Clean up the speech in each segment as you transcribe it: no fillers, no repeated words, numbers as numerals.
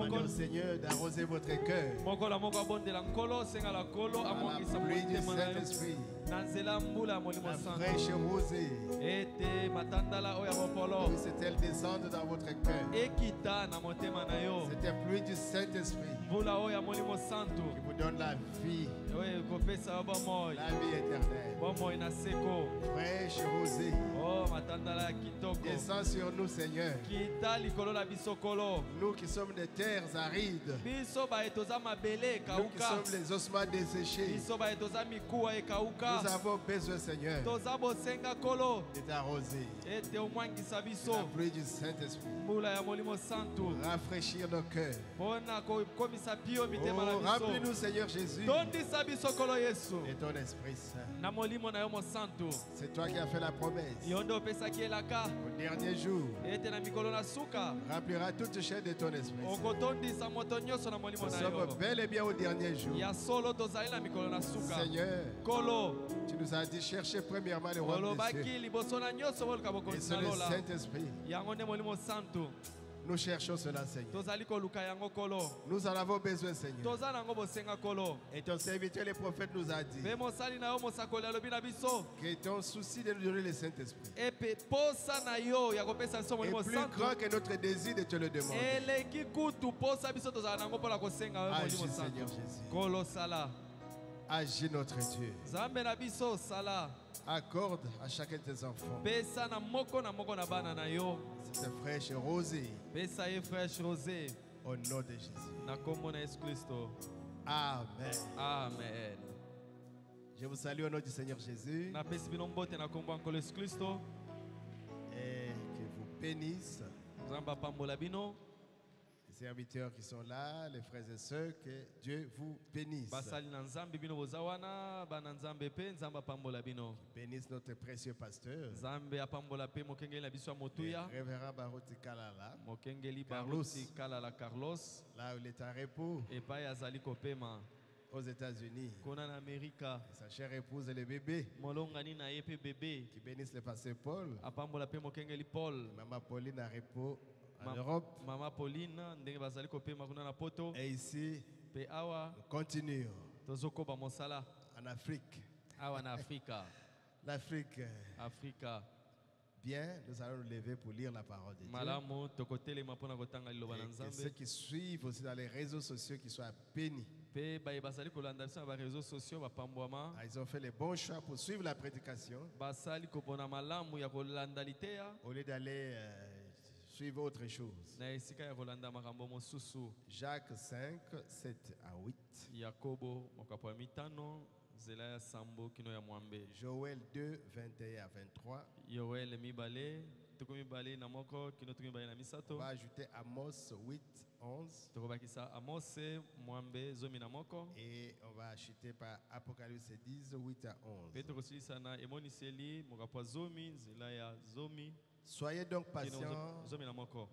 Demandez au Seigneur d'arroser votre cœur Mokola moko abondela nkolo senga la kolo à la amwangisa pluie du motema na yo Saint-Esprit, na nzela mbula ya molimo la santo fraîche rosée, ete matandala oyo ya bopolo puisse-t-elle descendre dans votre cœur. ekita na motema na yo Cette pluie du Saint-Esprit mbula oyo ya molimo santo qui vous donne la vie, oyo ekopesa yo bomoi la vie éternelle. bomoi na seko Fraîche rosée, o matandala ya kitoko descends sur nous, Seigneur. kita likolo na biso kolo Nous qui sommes des terres arides, biso baye toza mabele nous qui ekauka sommes les ossements desséchés, biso baye toza mikuwa ekauka nous avons besoin, Seigneur, toza bosenga kolo de t'arroser. ete omwangisa biso La pluie du Saint-Esprit mbula ya molimo santo rafraîchir nos cœurs. mpona kokomisa pio mitema na Oh, biso remplis-nous, Seigneur Jésus, tondisa biso kolo yesu et ton Esprit Saint. na molimo na yo mosantu C'est toi qui as fait la promesse. yo nde opesaki elaka Au dernier jour, ete na mikolo na suka remplira toute chair de ton Esprit Saint. okotondisa moto nyonso na molimo Nous na yo sommes bel et bien au dernier jour. ya solo tozali na mikolo na suka Seigneur, kolo tu nous as dit chercher premièrement le royaume des cieux olobaki liboso na nyonso boluka et bokonzi c'est na le lola Saint-Esprit. yango nde molimo santu Nous cherchons cela, Seigneur. tozali koluka yango kolo Nous en avons besoin, Seigneur. toza nango bosenga kolo Et ton serviteur, le prophète, nous a dit mpe mosali na yo mosakoli alobi na biso que ton souci de nous donner le Saint-Esprit epe posa na yo ya kopesa biso est molimo plus santu grand que notre désir de te le demander. eleki kutu posa biso tozala nango mpona kosenga yo Agis, molimo Seigneur santu Jésus. kolo sala Agis, notre Dieu. nzambe na biso sala Accorde à chacun de tes enfants pesa na moko na bana na yo cette fraîche rosée pesa ye fresh rosé au nom de Jésus. na kombo na yesu kristo Amen. amen Je vous salue au nom du Seigneur Jésus napesi bino mbote na kombo ya nkolo yesu kristo et que vous bénisse. nzambe apambola bino Les serviteurs qui sont là, les frères et sœurs, que Dieu vous bénisse. basali na nzambe bino boza wana bana nzambe mpe nzambe apambola bino Bénisse notre précieux pasteur, nzambe apambola mpe mokengeli na biso ya le motuya révérend Baruti Kalala, mokengeli Carlos. baruti kalala carlos là où il est en repos epai azali kopema aux États-Unis. kuna na amerika Et sa chère épouse et le bébé, molongani na ye mpe bebe qui bénissent le pasteur Paul, apambola mpe mokengeli paul Maman Pauline en repos en Europe. mama pauline ndenge bazali kopema kuna na poto Et ici, mpe awa nous continuons tozokoba mosala en Afrique. awa na afrika L'Afrique, afrika bien, nous allons nous lever pour lire la parole de Dieu. malamu tokotelema mpona kotanga liloba na Et que ceux nzambe qui suivent aussi dans les réseaux sociaux qui soient bénis. mpe baye bazali kolanda biso na bareseau sociaux bapambwama Ah, ils ont fait les bons choix pour suivre la prédication basali kopona malamu ya kolanda liteya au lieu d'aller suivre autre chose. na esika ya kolanda makambo mosusu Jacques 5, 7 à 8. yakobo mokapo ya mitano nzela ya sambo kino ya mwambe Joël 2, 21 à 23. yoel mibale tuku mibale na moko kino tuku mibale na On misato va ajouter Amos 8, 11. tokobakisa amose mwambe zomi na moko Et on va acheter par Apocalypse 10, 8 à 11. mpe tokosilisa na emoniseli mokapo ya zomi nzela ya zomi Soyez donc kino patients. zomi na moko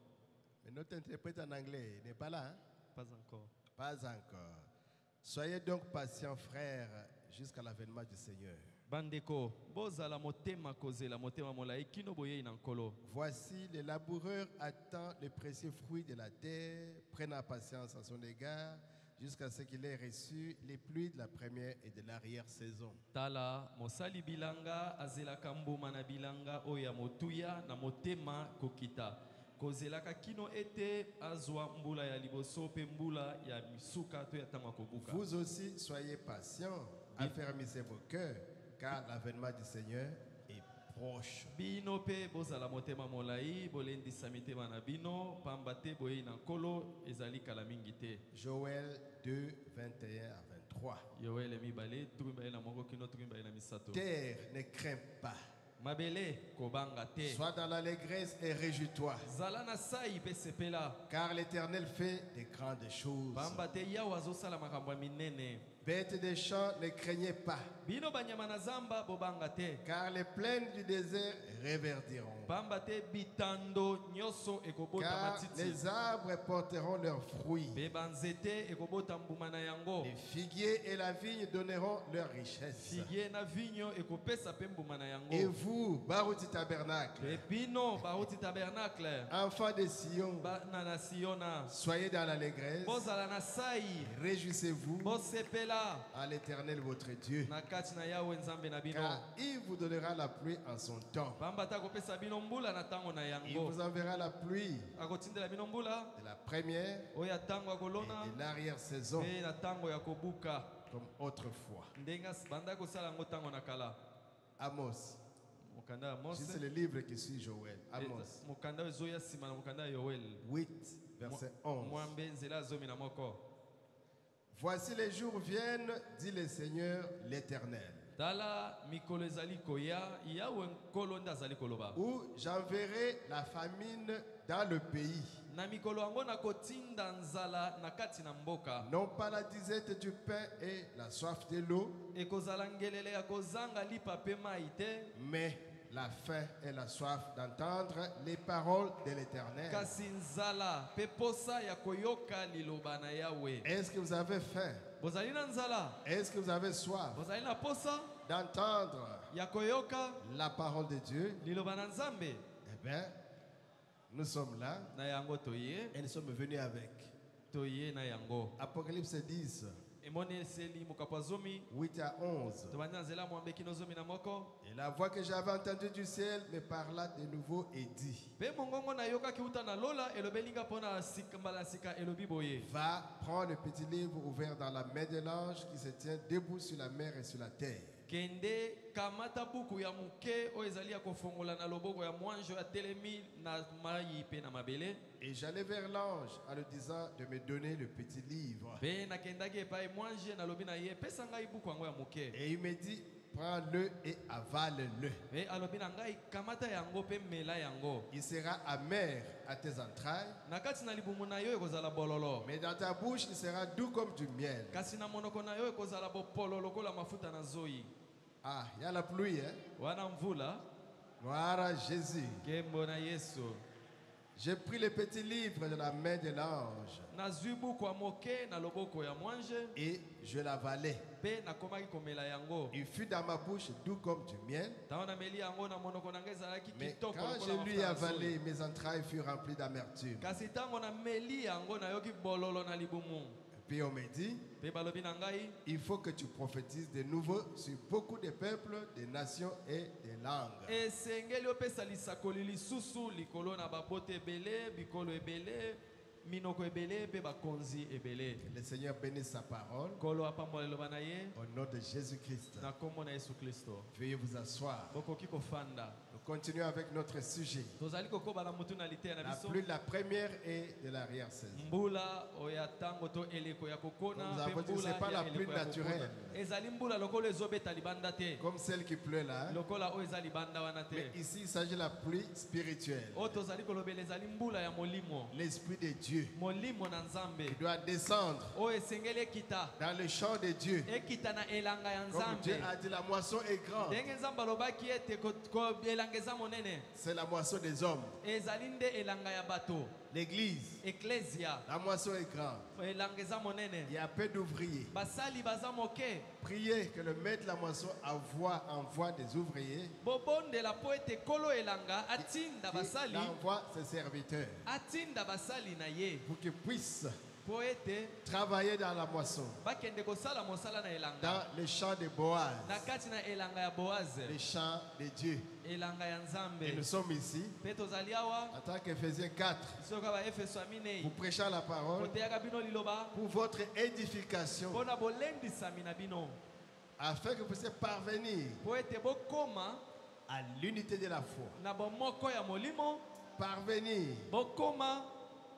Mais notre interprète en anglais n'est pas là. Hein? pas encore Pas encore. Soyez donc patients, frères, jusqu'à l'avènement du Seigneur. bandeko bozala motema kozela motema molai kino boyei na nkolo Voici, le laboureur attend le précieux fruit de la terre, prenant patience à son égard, jusqu'à ce qu'il ait reçu les pluies de la première et de l'arrière-saison. tala mosali bilanga azelaka mbuma na bilanga oyo ya motuya na motema kokita kozelaka kino ete azwa mbula ya liboso mpe mbula ya misuka to ya ntango ya kobuka Vous aussi, soyez patients, affermissez vos cœurs, car l'avènement du Seigneur est proche. bino mpe bozala motema molai bolendisa mitema na bino pamba te boyei na nkolo ezali kala mingi te Joël 2, 21 à 23. yoele mibale tuku mibale na moko kino tuku mibale na misato Terre, ne crains pas. mabele kobanga te Sois dans l'allégresse et réjouis-toi, zala na sai mpe sepela car l'Éternel fait de grandes choses. pamba te yawe azosala makambo ya minene bêtes des champs ne craignez pas, Bino banyama na zamba bobanga te. car les plaines du désert réverdiront. Pamba te bitando nyoso ekobota Car matiti. les arbres porteront leurs fruits. Pe banzete ekobota mbuma na yango. Les figuiers et la vigne donneront leur richesse. Figie na vinyo ekopesa pe mbuma na Et yango. vous, Baruti Tabernacle, Pe bino bauti tabernacle. enfants de Sion, Bana na Siona. soyez dans l'allégresse, Bozala na sai. réjouissez-vous Bosepela. à l'Éternel votre Dieu, Na kati na Yahweh nzambe na bino. car il vous donnera la pluie en son temps. Pamba ta kopesa bino mbula na tango na Il yango. vous enverra la pluie Akotindela bino mbula. de la première Oya tango ya kolona. et de l'arrière-saison, Pe na tango ya kobuka. comme autrefois. Ndenga banda kosala yango tango na kala. Amos, Mokanda ya Mose. c'est le livre qui suit Joël. Amos Mokanda ezoya sima na mokanda ya Yoel. 8, verset 11. Mwambe nzela zomi na moko. Voici les jours viennent, dit le Seigneur l'Éternel, Tala mikolo ezali koya, Yahweh nkolo nde azali koloba. où j'enverrai la famine dans le pays. Na mikolo yango nakotinda nzala na kati na mboka. Non pas la disette du pain et la soif de l'eau, Ekozala ngelele ya kozanga lipa pe mai te. mais la faim et la soif d'entendre les paroles de l'Éternel. Kasi nzala pe posa ya koyoka liloba na Yahweh. Est-ce que vous avez faim? Bozali na nzala. Est-ce que vous avez soif Bozali na posa d'entendre ya koyoka la parole de Dieu? liloba na Nzambe. Eh bien, nous sommes là Na yango toye, et nous sommes venus avec. toye na yango. Apocalypse 10, Emone seli mukapwa zomi. 8 à 11. Tobanda nzela mwambe kino zomi na moko. Et la voix que j'avais entendue du ciel me parla de nouveau et dit, Pe mongongo na yoka kiuta na lola elobelinga pona sika mbala sika elobi boye. va prendre le petit livre ouvert dans la main de l'ange qui se tient debout sur la mer et sur la terre. Kende kamata buku ya muke o ezali ya kofongola na loboko ya mwanjo ya telemi na mai pe na mabele. Et j'allais vers l'ange en lui disant de me donner le petit livre. Pe na kendaki epai mwanje na lobi na ye pesa ngai buku yango ya muke. Et il me dit, prends-le et avale-le. Pe alobi na ngai kamata yango pe mela yango. Il sera amer à tes entrailles, Na kati na libumu na yo ekozala bololo. mais dans ta bouche il sera doux comme du miel. Kasi na monoko na yo ekozala bopolo lokola mafuta na zoi. Ah, il y a la pluie, hein? Wana mvula Gloire à Jésus. kembo na Yesu. J'ai pris le petit livre de la main de l'ange Nazwi buku ya moke na loboko ya mwanje et je l'avalai. pe nakomaki komela yango. Il fut dans ma bouche doux comme du miel. Ntango nameli yango na monoko na ngai ezalaki Mais kitoko quand lokola je lui ai mafuta na zoi. avalé, mes entrailles furent remplies d'amertume. Kasi ntango nameli yango nayoki bololo na libumu. Puis on me dit, Pe balobi na ngai il faut que tu prophétises de nouveau sur beaucoup de peuples, de nations et de langues. esengeli opesa lisakoli lisusu likolo na babote ebele bikolo ebele minoko ebele pe bakonzi ebele. Que le Seigneur bénisse sa parole Kolo apambola eloba na ye au nom de Jésus-Christ. na kombo na Yesu Kristo. Veuillez vous asseoir. Bokoki kofanda. Nous continuons avec notre sujet. Tozali kokoba na mutu na liteya na La biso. pluie de la première et de l'arrière-saison. Mbula oya tango to eleko ya kokona Nous pe avons dit, mbula c'est pas ya la pluie eleko ya naturelle. kokona. Ezali mbula lokolo ezobeta libanda te. Comme celle qui pleut là. Lokola oyo eza libanda wana Mais te. ici, il s'agit de la pluie spirituelle. Oyo tozali kolobela ezali mbula ya molimo. L'Esprit de Dieu Molimo na Nzambe. qui doit descendre Oyo esengeli ekita. dans le champ de Dieu. Ekita na elanga ya Comme Dieu Nzambe. a dit, la moisson est grande. Ndenge Nzambe alobaki ete elanga eza monene. C'est la moisson des hommes. Ezali nde elanga ya bato. L'église, Ecclesia. la moisson est grande. Elanga eza monene. Il y a peu d'ouvriers. Basali baza moke. Priez que le maître de la moisson envoie des ouvriers Bobondela po ete kolo elanga atinda qui basali. envoie ses serviteurs Atinda basali na ye. pour qu'ils puissent Po ete travailler dans la moisson, bakende kosala mosala na elanga. dans le champ de Boaz, Na kati na elanga ya Boaz. le champ de Dieu. Elanga ya Et nous Nzambe. sommes ici, Pe tozali awa. en tant qu'Éphésiens 4, Soka ba Efeso aminei. pour prêcher la parole, Koteyaka bino liloba. pour votre édification, Pona bolendisami na bino. afin que vous puissiez parvenir Po ete bokoma à l'unité de la foi, na bomoko ya molimo. parvenir Bokoma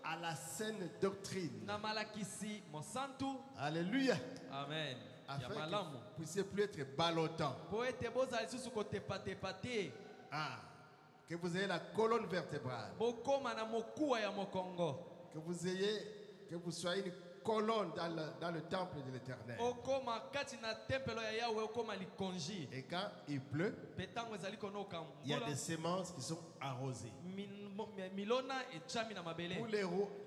à la saine doctrine. na malakisi mosantu. Alléluia. Amen. Ya Afin que vous malamu. ne puissiez plus être ballottant. Po ete bozali susu kotepatepa te. Ah, que vous ayez la colonne vertébrale. Bokoma na mokuwa ya mokongo. Que vous soyez une colonne dans le temple de l'Éternel. okoma kati na tempelo ya Yahweh okoma likonji Et quand il pleut, petango ezali konoka il y a mbula des semences qui sont arrosées. milona echami na mabele Pour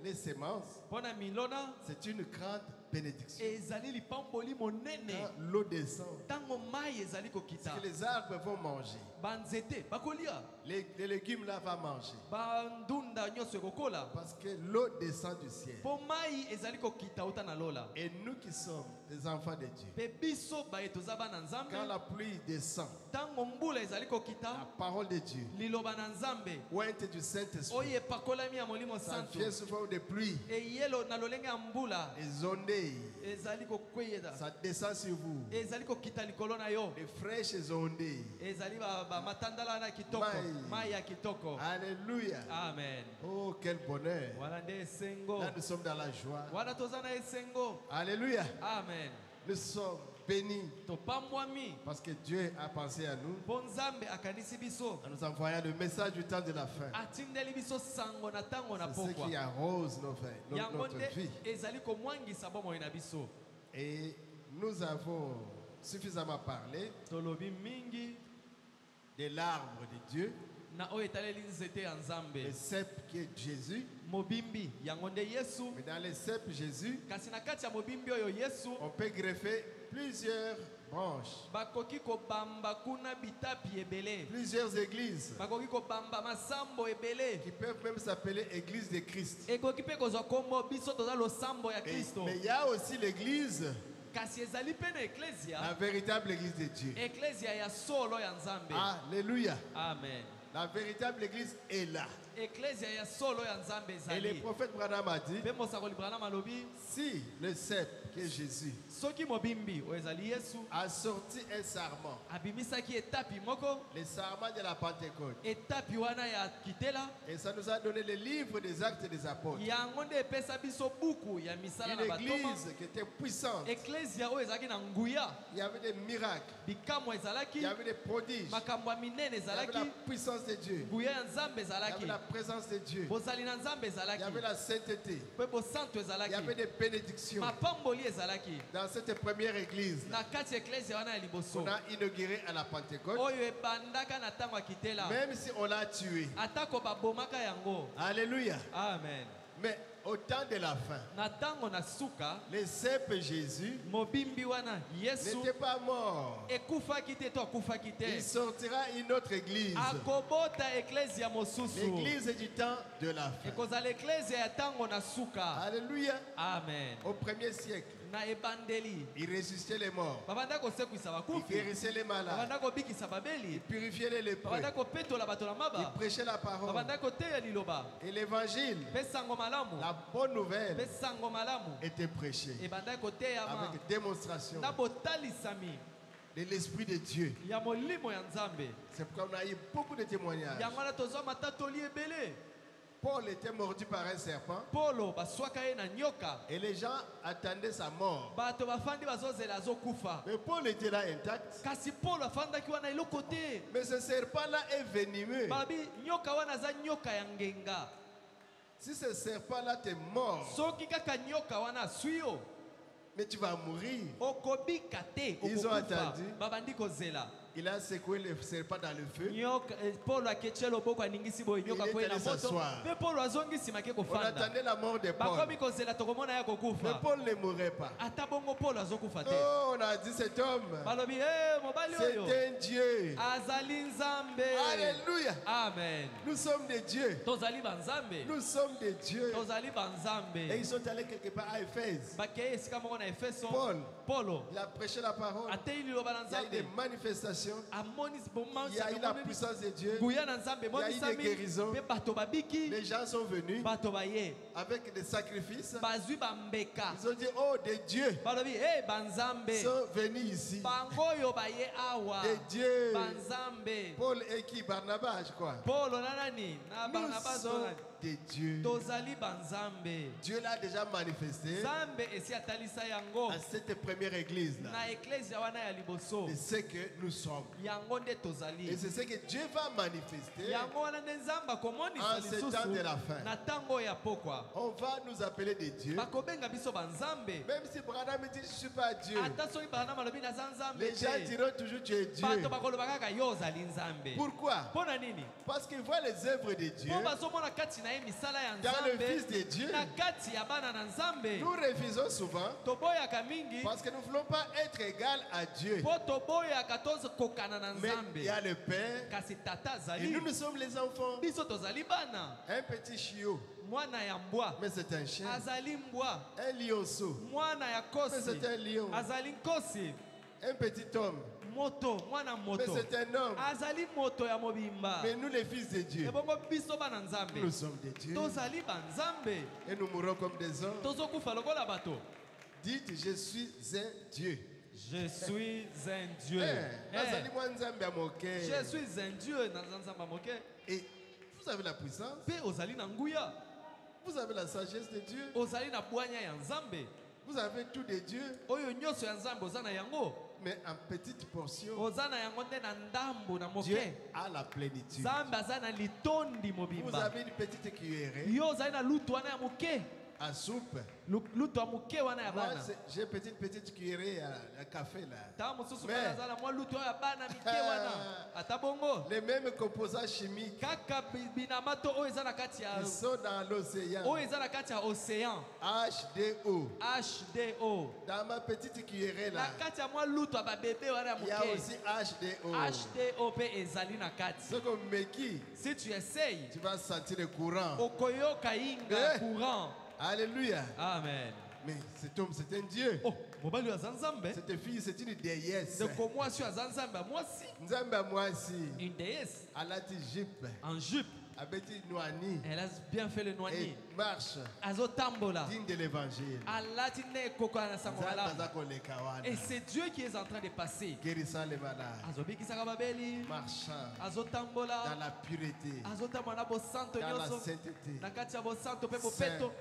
les semences, mpona milona c'est une grande bénédiction. ezali lipamboli monene Quand l'eau descend, ntango mai ezali ce kokita que les arbres vont manger, banzete bakolia les légumes là vont manger. bandunda nyonso ekokola Parce que l'eau descend du ciel. mpo mai ezali kokita uta na lola Et nous qui sommes des enfants de Dieu, mpe biso baye toza bana nzambe quand la pluie descend, ntango mbula ezali la kokita parole de Dieu, liloba na nzambe ointe du Saint-Esprit, oyo epakolami ya molimo ça santo vient sous forme de pluie, eyelo na lolenge ya mbula les ondées, ezali kokweyeda ça descend sur vous. ezali kokita likolo na yo Les fraîches ondées. ezali matandala wana ya kitoko mai ya kitoko Alléluia. amen Oh, quel bonheur. wana nde esengo Là, nous sommes dans la joie. wana toza na esengo Alléluia. amen Nous sommes bénis topambwami parce que Dieu a pensé à nous mpo nzambe akanisi biso en nous envoyant le message du temps de la fin. atindeli biso sango na ntango na C'est ce pokwa qui arrose yango notre nde vie. ezali komwangisa bomoi na biso Et nous avons suffisamment parlé tolobi mingi de l'arbre de Dieu, na oyo etaleli nzete ya nzambe le cep qui est Jésus. mobimbi yango nde yesu Mais dans le cep Jésus, kasi na kati ya mobimbi oyo yesu on peut greffer plusieurs branches, bakoki kobamba kuna bitapi ebele plusieurs églises bakoki kobamba masambo ebele qui peuvent même s'appeler Église de Christ. ekoki mpe kozwa kombo biso toza losambo ya kristo Mais il y a aussi l'Église, kasi ezali mpe na eklesia la véritable Église de Dieu. eklesia ya solo ya nzambe Alléluia. amen La véritable Église est là. eklesia ya solo ya nzambe Et le ezali prophète Branham a dit, mpe mosakoli branham alobi si le cep qui est Jésus soki mobimbi oyo ezali yesu a sorti un sarment, abimisaki etapi moko le sarment de la Pentecôte, etapi wana ya kitela et ça nous a donné le livre des actes des apôtres. yango nde epesa biso buku ya misala Une na batoma église qui était puissante. eklesia oyo ezalaki na nguya Il y avait des miracles, bikamwa ezalaki il y avait des prodiges, makambo ya minene il y avait ezalaki la puissance de Dieu, nguya ya nzambe il y avait ezalaki la présence de Dieu, bozali na nzambe il y ezalaki avait la sainteté, mpe bosanto il y ezalaki avait des bénédictions. mapamboli ezalaki Dans cette première église, na kati ya eklesia wana ya liboso on a inauguré à la Pentecôte, oyo ebandaka na ntango ya kitela même si on l'a tué. atako babomaka yango Alléluia. amen Mais au temps de la fin, na ntango na suka le cep Jésus mobimbi wana yesu n'était pas mort. ekufaki te to akufaki te Il sortira une autre église, akobota eklesia mosusu l'église du temps de la fin. ekozala eklesia ya ntango na suka Alléluia. amen Au premier siècle, na ebandeli il ressuscitait les morts, babanda kosekwisa il bakufi guérissait les malades, babanda kobikisa il babeli purifiait les lépreux, babanda kopetola bato na il maba prêchait la parole. babanda koteya liloba Et l'évangile, mpe sango malamu la bonne nouvelle, mpe sango malamu était prêchée ebanda koteyama avec démonstration na botalisami de l'Esprit de Dieu. ya molimo ya nzambe C'est pourquoi on a eu beaucoup de témoignages. yango wana tozwa matatoli ebele Paul était mordu par un serpent polo baswaka ye na nyoka et les gens attendaient sa mort. bato bafandi bazozela azokufa Mais Paul était là intact. kasi polo afandaki wana eloko te Mais ce serpent-là est venimeux. babi nyoka wana aza nyoka ya ngenga Si ce serpent-là t'est mort, soki kaka nyoka wana aswi yo mais tu vas mourir. okobika te Ils ont okokufa attendu. babandi kozela Il a secoué le serpent dans le feu. nyoka polo aketie loboko aningisi boye nyoka Il kweye na est allé moto s'asseoir. mpe polo azongi nsima ke On kofanda attendait la mort de Paul. bakomi kozela tokomona ya Mais kokufa Paul ne mourrait pas. ata bongo polo azokufa te Oh, on a dit cet homme, balobi mobali c'est oyo un Dieu. azali nzambe Alléluia. amen Nous sommes des dieux. tozali banzambe Nous sommes des dieux. tozali Et banzambe ils sont allés quelque part à Éphèse. bakei esika moko na efeso Paul, polo il a prêché la parole. atei liloba na Il y a eu des nzambe manifestations. amoni Il y a eu la puissance de Dieu. nguya na nzambe Il y a eu des emonisami guérisons. mpe bato babiki Les gens sont venus bato baye avec des sacrifices. bazwi bambeka Ils ont dit, oh, des dieux balobi banzambe sont venus ici. bango oyo baye awa Des dieux. banzambe Paul et qui? Barnabas, je crois. polo na nani na Nous barnabas to sommes nani des dieux. tozali banzambe. Dieu l'a déjà manifesté Nzambe esi atalisa yango à cette première église-là. na eklezia wana ya liboso. C'est ce que nous sommes. Yango nde Et tozali. c'est ce que Dieu va manifester Yango wana nde Nzambe akomonisa en ce temps de la fin. na ntango ya pokwa. On va nous appeler des dieux. Bakobenga biso banzambe. Même si Branham dit je ne suis pas Dieu. Ata soki Branham alobi naza nzambe Les gens te. diront toujours tu es Dieu. Bato bakoloba kaka yo ozali nzambe. Pourquoi? Mpona nini? Parce qu'ils voient les œuvres de Dieu Mpo bazomona kati na ye misala ya dans le Fils nzambe de Dieu. na kati ya bana na nzambe. Nous refusons souvent Toboyaka mingi parce que nous ne voulons pas être égal à Dieu. mpo toboyaka tozokokana na Mais il y a nzambe. le Père Kasi tata et nous, azali nous sommes les enfants. biso tozali bana. Un petit chiot, Mwana ya mbwa mais c'est un chien. azali mbwa. Un lionceau, Mwana ya mais kosi c'est un lion. azali nkosi. Un petit homme, Moto mwana mais moto c'est un homme. azali moto ya mobimba. Mais nous, les fils de Dieu, ebongo biso bana nous nzambe sommes des dieux tozali banzambe. et nous mourrons comme des hommes. Tozokufa lokola bato. Dites, je suis un Dieu. Je suis un Dieu. Nazali mwa nzambe ya moke. Je suis un Dieu na nzamba moke. Et vous avez la puissance, Pe ozali na nguya. vous avez la sagesse de Dieu, Ozali na bwanya ya nzambe. vous avez tout de Dieu, Oyo nyonso ya nzambe oza na yango. mais en petite portion. Oza na yango nde na ndambo na Dieu moke. a la plénitude. Nzambe aza na litondi Vous mobimba. avez une petite cuillerée Yo ozali na lutu wana ya moke. à soupe. Lutu ya moke wana ya Moi, bana. j'ai une petite cuillerée à café là. Ta mosusu Mais- bana aza na mwa lutu oyo ya bana mike wana. Ata bongo. Les mêmes composants chimiques Kaka binamato oyo eza na kati ya qui sont dans l'océan. oyo eza na kati ya océan. H2O. HDO. Dans ma petite cuillerée Na là, kati ya mwa lutu ya babebe wana ya il y a moke. aussi H2O. HDO pe ezali na kati. Ce qu'on me qui, Si tu essayes, tu vas sentir le courant. okoyoka inga Eh. courant. Alléluia. Amen. Mais cet homme, c'est un Dieu. Oh, mobali oyo aza nzambe. Cette fille, c'est une déesse. Ndeko mwasi oyo aza nzambe ya mwasi. Nzambe à moi aussi. Une déesse Alati Jupe. en jupe. Abeti Noani. Elle a bien fait le Et noigné. marche Azotambola. digne de l'évangile. Alati ne ekoko na sango Nzambe malamu. aza koleka wana. Et c'est Dieu qui est en train de passer. Guérissant les malades. Azobikisaka babeli. Marchant dans Azotambola. la pureté. Azotambola na bosanto Dans la nyonso. sainteté. Na kati ya bosanto pe Saint. bopeto.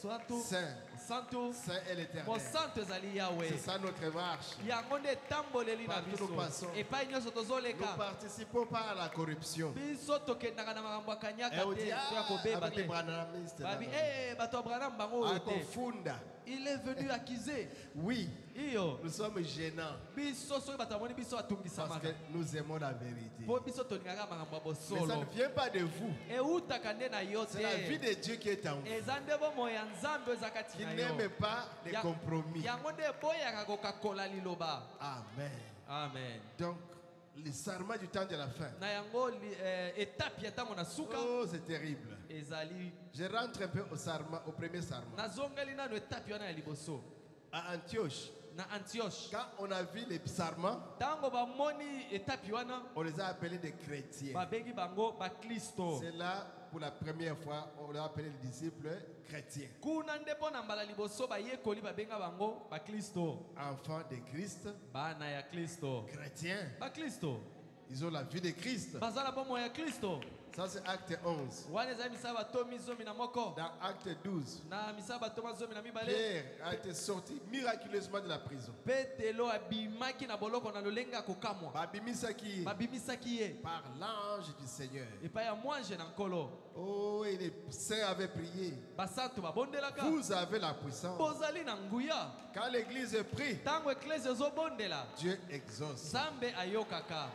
Santo. Saint. Santo. Saint est l'éternel. Bosanto ezali Yahweh. C'est ça notre marche. Yango nde etamboleli na Partout nous biso. passons. Epai nyonso Nous tozoleka. participons pas à la corruption. Biso tokendaka na makambo ya Et kanyaka on te dit, to ya ah, kobeba avec les te. branhamistes. Babi, bato ya Branham bango oyo te. Akofunda. Il est venu accuser. Oui, Iyo. nous sommes gênants Biso soki bato bamoni biso parce atungisamaka. que nous aimons la vérité. Po biso tolingaka makambo ya Mais ça bosolo. ne vient pas de vous. Eutaka nde na yo C'est la vie te. de Dieu qui est en vous. Eza nde bomoi ya nzambe eza kati Qui na yo. n'aime pas les Ya- compromis. Yango nde eboyaka kokakola liloba. Amen. Amen. Donc, le sarment du temps de la fin. Na yango etape ya ntango na suka Oh, c'est terrible. ezali. Je rentre un peu au sarment, au premier sarment. Nazongeli nano etape wana ya liboso. À Antioche, Na Antioche. quand on a vu les sarments, Ntango bamoni etape wana on les a appelés des chrétiens. babengi bango baklisto. C'est là, pour la première fois, on les a appelés les disciples chrétiens. Kuna nde mpo na mbala liboso bayekoli babenga bango baklisto. Enfants de Christ, Bana ya Kristo. chrétiens. Baklisto. Ils ont la vie de Christ. Baza na bomoi ya Kristo. Ça, c'est acte 11. Wana ezali misala batomi zomi na moko. Dans acte 12, Na misala batoma zomi na mibale. Pierre a été sorti miraculeusement de la prison. Petelo abimaki na boloko na lolenge ya kokamwa. Babimisaki Babimisaki ye. par l'ange du Seigneur. Epai ya mwanje na nkolo. Oh, et les saints avaient prié. Basantu babondelaka. Vous avez la puissance. Bozali na nguya. Quand l'église prie, Ntango eklesi ezobondela. Dieu exauce. Nzambe ayokaka.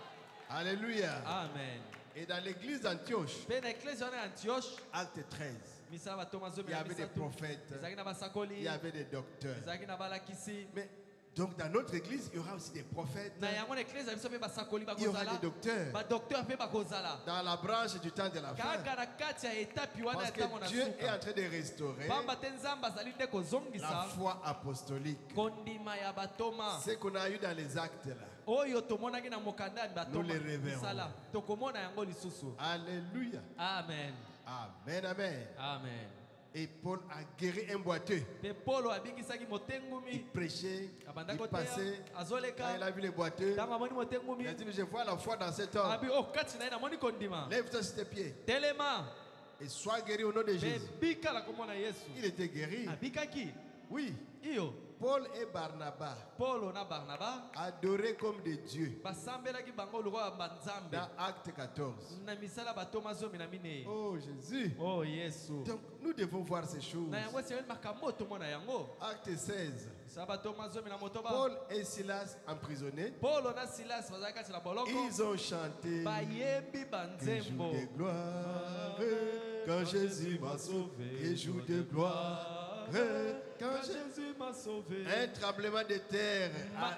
Alléluia. Amen. Et dans l'église d'Antioche, Mpe na eklesi wana ya Antioche. acte 13, Misala batoma zomi il y na avait des misatu. prophètes, Ezalaki na il basakoli. y avait des docteurs. Ezalaki na balakisi. Mais donc dans notre église, il y aura aussi des prophètes, Na yango na eklesi ya biso mpe basakoli il y aura bakozala. des docteurs Badokteur mpe bakozala. dans la branche du temps de la fin. Kaka na kati ya etapi wana Parce ya ntango que na Dieu est en suka. train de restaurer Pamba te nzambe azali nde la kozongisa foi apostolique. kondima ya batoma. Ce qu'on a eu dans les actes là. Oyo tomonaki na mokanda ya batoma. Nous les reverrons. Misala. Tokomona yango lisusu. Alléluia. Amen. Amen, amen. Amen. Et Paul a guéri un boiteux. Mpe Polo abingisaki Il motengumi. prêchait, Abandaki il passait. koteya. Quand il Azoleka. a vu les boiteux, Ntango amoni motengumi. il a dit, mais je vois la foi dans cet homme. Abi oh kati na ye namoni kondima. Lève-toi sur tes pieds. Telema. Et sois guéri au nom de Jésus. bebikala kombo na Yesu. Il était guéri. Abikaki. Oui. Iyo. Paul et Barnabas Paulo na Barnaba adoraient comme des dieux. basambelaki bango lokola banzambe. Dans Acte 14. Na misala batoma zomi na minei. Oh Jésus. Oh Yesu. Donc nous devons voir ces choses. Na yango sengeli makambo tomona yango. Acte 16. Sa batoma zomi na motoba. Paul et Silas emprisonnés. Paulo na Silas bazalaki kati na boloko. Ils ont chanté. Bayembi Et jour banzembo. de gloire. Quand Jésus m'a sauvé. Et jour de gloire. Quand Jésus m'a sauvé. un tremblement de terre a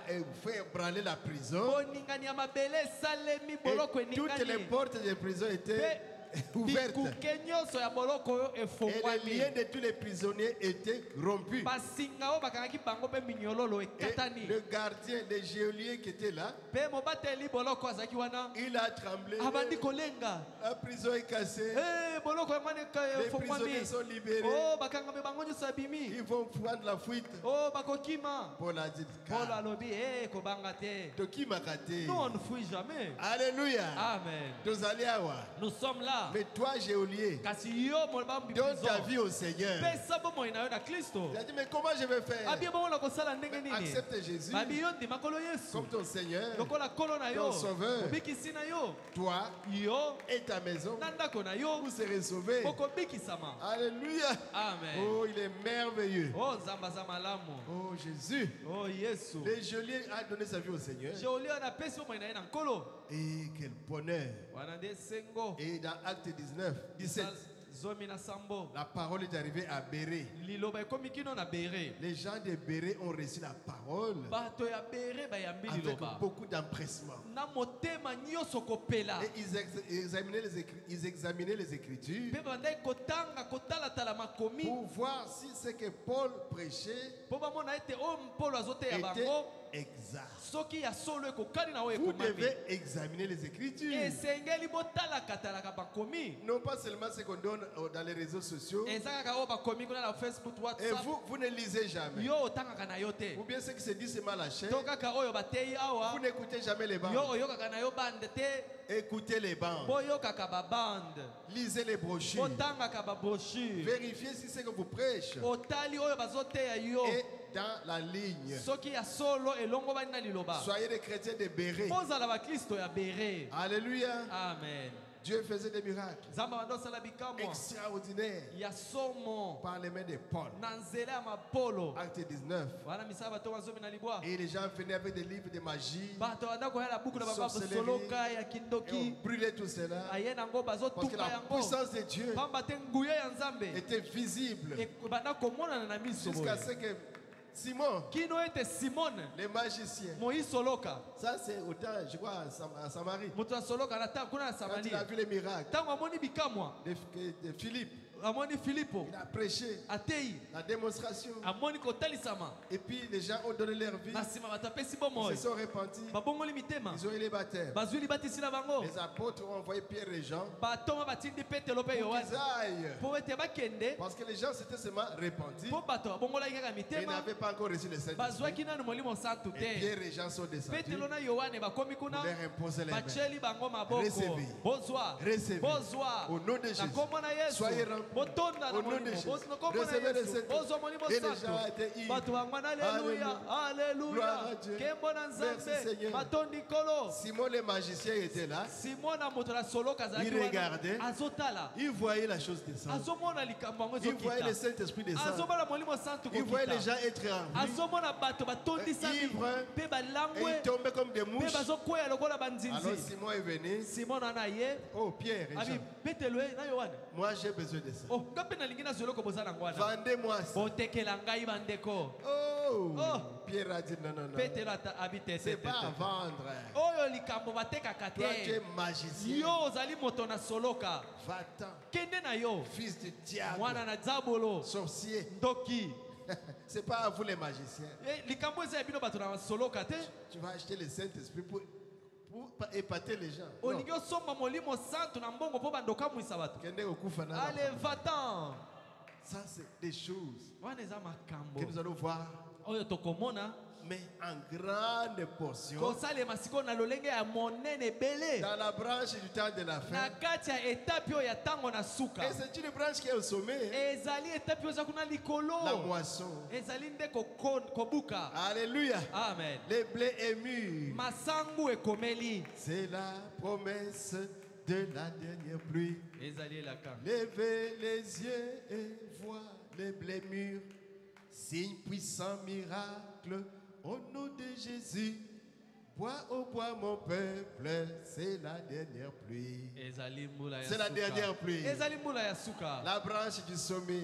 fait ébranler la prison. Boningani ya mabele salemi Et boloko toutes les eningani. portes des prisons étaient ouvertes. Bikuke nyonso ya boloko oyo Et les efungwami. liens de tous les prisonniers étaient rompus. Basinga oyo bakangaki bango mpe minyololo Et ekatani. le gardien, le geôlier qui était là, Mpe mobateli boloko azalaki wana. il a tremblé. Abandi kolenga. La prison est cassée. Boloko yango wana Les prisonniers efungwami. sont libérés. Oh bakangami bango nyonso abimi. Ils vont prendre la fuite. Oh bakokima. Paul a dit, Paulo alobi kobanga te. Tokima kate. Nous on ne fuit jamais. Alléluia. Amen. Nous allons avoir. Nous sommes là. Mais toi, geôlier, Kasi yo molbambi donne ta prison. vie au Seigneur. Pesa bomoi na yo na Kristo. Il a dit, mais comment je vais faire? Abi bongo na kosala ndenge nini? Accepte Jésus Babi yo ndima kolo Yesu. comme ton Seigneur, Lokola kolo na yo. ton sauveur. Obikisi na yo. toi Yo et ta maison. na ndako na yo. Vous serez sauvés. Okobikisama. Alléluia. Amen. Oh, il est merveilleux. Oh nzamba za malamu. Oh, Jésus. Oh Yesu. Le geôlier a donné sa vie au Seigneur. Jeoli na pesi bomoi na ye na nkolo. Et quel bonheur. Wana nde sengo. Et dans Acte 19, 17, Zomi na sambo. la parole est arrivée à Béré. Liloba ekomi kino na Bere. Les gens de Béré ont reçu la parole Bato ya Bere bayambi avec liloba. beaucoup d'empressement. Na motema nyonso kopela. Et ils examinaient les Écritures Mpe bandai kotanga kotalatala makomi. pour voir si ce que Paul prêchait Po bamona ete oyo Paulo azoteya était bango. exact. Soki ya solo ekokani na oyo Vous ekomami. devez examiner les Écritures. Esengeli botalakatalaka bakomi. Non pas seulement ce qu'on donne dans les réseaux sociaux. Eza kaka oyo bakomi kuna na Facebook, Et WhatsApp. vous ne lisez jamais. Yo otangaka na yo te. Ou bien ce qui se dit seulement la chaîne. To kaka oyo bateyi awa. Vous n'écoutez jamais les Yo bandes. oyokaka na yo bande te. Écoutez les bandes. Boyokaka babande. Lisez les brochures. Botangaka babrochure. Vérifiez si ce que vous prêchez Otali oyo bazoteya yo. est dans la ligne. Soki ya solo elongo bani na liloba. Soyez des chrétiens de Béré. Bozala bakristo ya Bere. Alléluia. Amen. Dieu faisait des miracles Nzamba bandosala bikamwa. extraordinaires Ya somo. par les mains de Paul. Na nzela ya mapolo. Acte 19. Wana misala bato bazomi na libwa. Et les gens venaient avec des livres de magie. Bato banda koyala buku na bango Sorcellerie. soloka ya Et kindoki. on brûlait tout cela. Aye nango Parce que bazotupa la yango. puissance de Dieu Pamba te nguya ya Nzambe. était visible. Banda komonana na miso Jusqu'à boye. ce que Simon, Kino ete Simone. les magiciens, Moïse soloka. ça c'est autant, je crois, en Samarie. Moto ya soloka na ta kuna na Quand il Samaria. a vu les miracles Tango amoni bikamwa. de Philippe, Amoni Filipo. il a prêché Atei. la démonstration. Amoni kotalisama. Et puis les gens ont donné leur vie. Na sima bato apesi Ils bomoi. se sont repentis. Babongoli mitema. Ils ont eu les baptêmes. Bazwi libatisi na bango. Les apôtres ont envoyé Pierre et Jean Batoma batindi Petelo pe pour Yohane. qu'ils aillent. Po ete bakende. Parce que les gens s'étaient seulement repentis. Po bato babongolaki kaka Ils mitema. n'avaient pas encore reçu le Saint-Esprit. Bazwaki nanu molimo santu Et te. Pierre et Jean sont descendus Petelo na Yohane bakomi pour kuna. leur imposer les mains. Bacheli bango maboko. Recevez. Bozwa. Recevez. Bozwa. Au nom de Na Jésus. kombo na Yesu. Soyez remplis. Botonda na Au nom de molimo. Jésus. Bozwa na kombo na Recevez le Yesu. Saint-Esprit. Bozwa molimo Et les gens santu. étaient ivres. Bato bangwana alléluia. Alléluia. Gloire Alléluia. à Dieu. Kembo na Merci, Nzambe. Seigneur. Matondi kolo. Simon le magicien était là. Simona moto na soloka azalaki Il wana. regardait. Azotala. Il voyait la chose descendre. Azomona likambo yango Il voyait le ezokita. Saint-Esprit descendre. Azomona molimo santu Il voyait les gens kokita. être remplis. Azomona bato batondisami Ivre. mpe Et balangwe ils tombaient comme des mpe mouches. bazokweya lokola Alors banzinzi. Simon est venu. Simona wana ye Oh, Pierre et abi Jean. petelo ye na yohane. Moi, j'ai besoin de ça. Oh nga mpe nalingi nazwa eloko boza nango wana. Vendez-moi ça. botekela ngai bandeko. Oh. Oh. Pierre a dit non, non, non. Petelo abi te C'est te pas à te. vendre. Oyo likambo batekaka Toi, tu es te. magicien. Yo ozali moto na soloka. Va-t'en. Kende na yo. Fils du diable. Mwana na zabolo. Sorcier. Ndoki. C'est pas à vous les magiciens. Likambo eza ya bino bato na soloka te. Tu vas acheter le Saint-Esprit pour épater les gens. Non. Olingi osomba molimo santu na mbongo mpo bandoka mwisa bato. Kende okufa na Allez, va-t'en. Ça, c'est des choses wana eza makambo que nous allons voir, oyo tokomona mais en grande portion, kosalema sikoyo na lolenge ya monene ebele dans la branche du temps de la na fin. kati ya etape oyo ya ntango na suka. Et c'est une branche qui est au sommet, Ezali etape oyo eza kuna la likolo, moisson. ezali nde kobuka. Alléluia. Amen. Les blés est mûr. Masangu ekomeli, C'est la promesse de la dernière pluie. ezali elaka. Levez les yeux et vois les blés mûrs. Signe puissant, miracle, au nom de Jésus. Bois au bois mon peuple, c'est la dernière pluie. Ezali mbula ya C'est la suka. dernière pluie. Ezali mbula ya suka. La branche du sommet,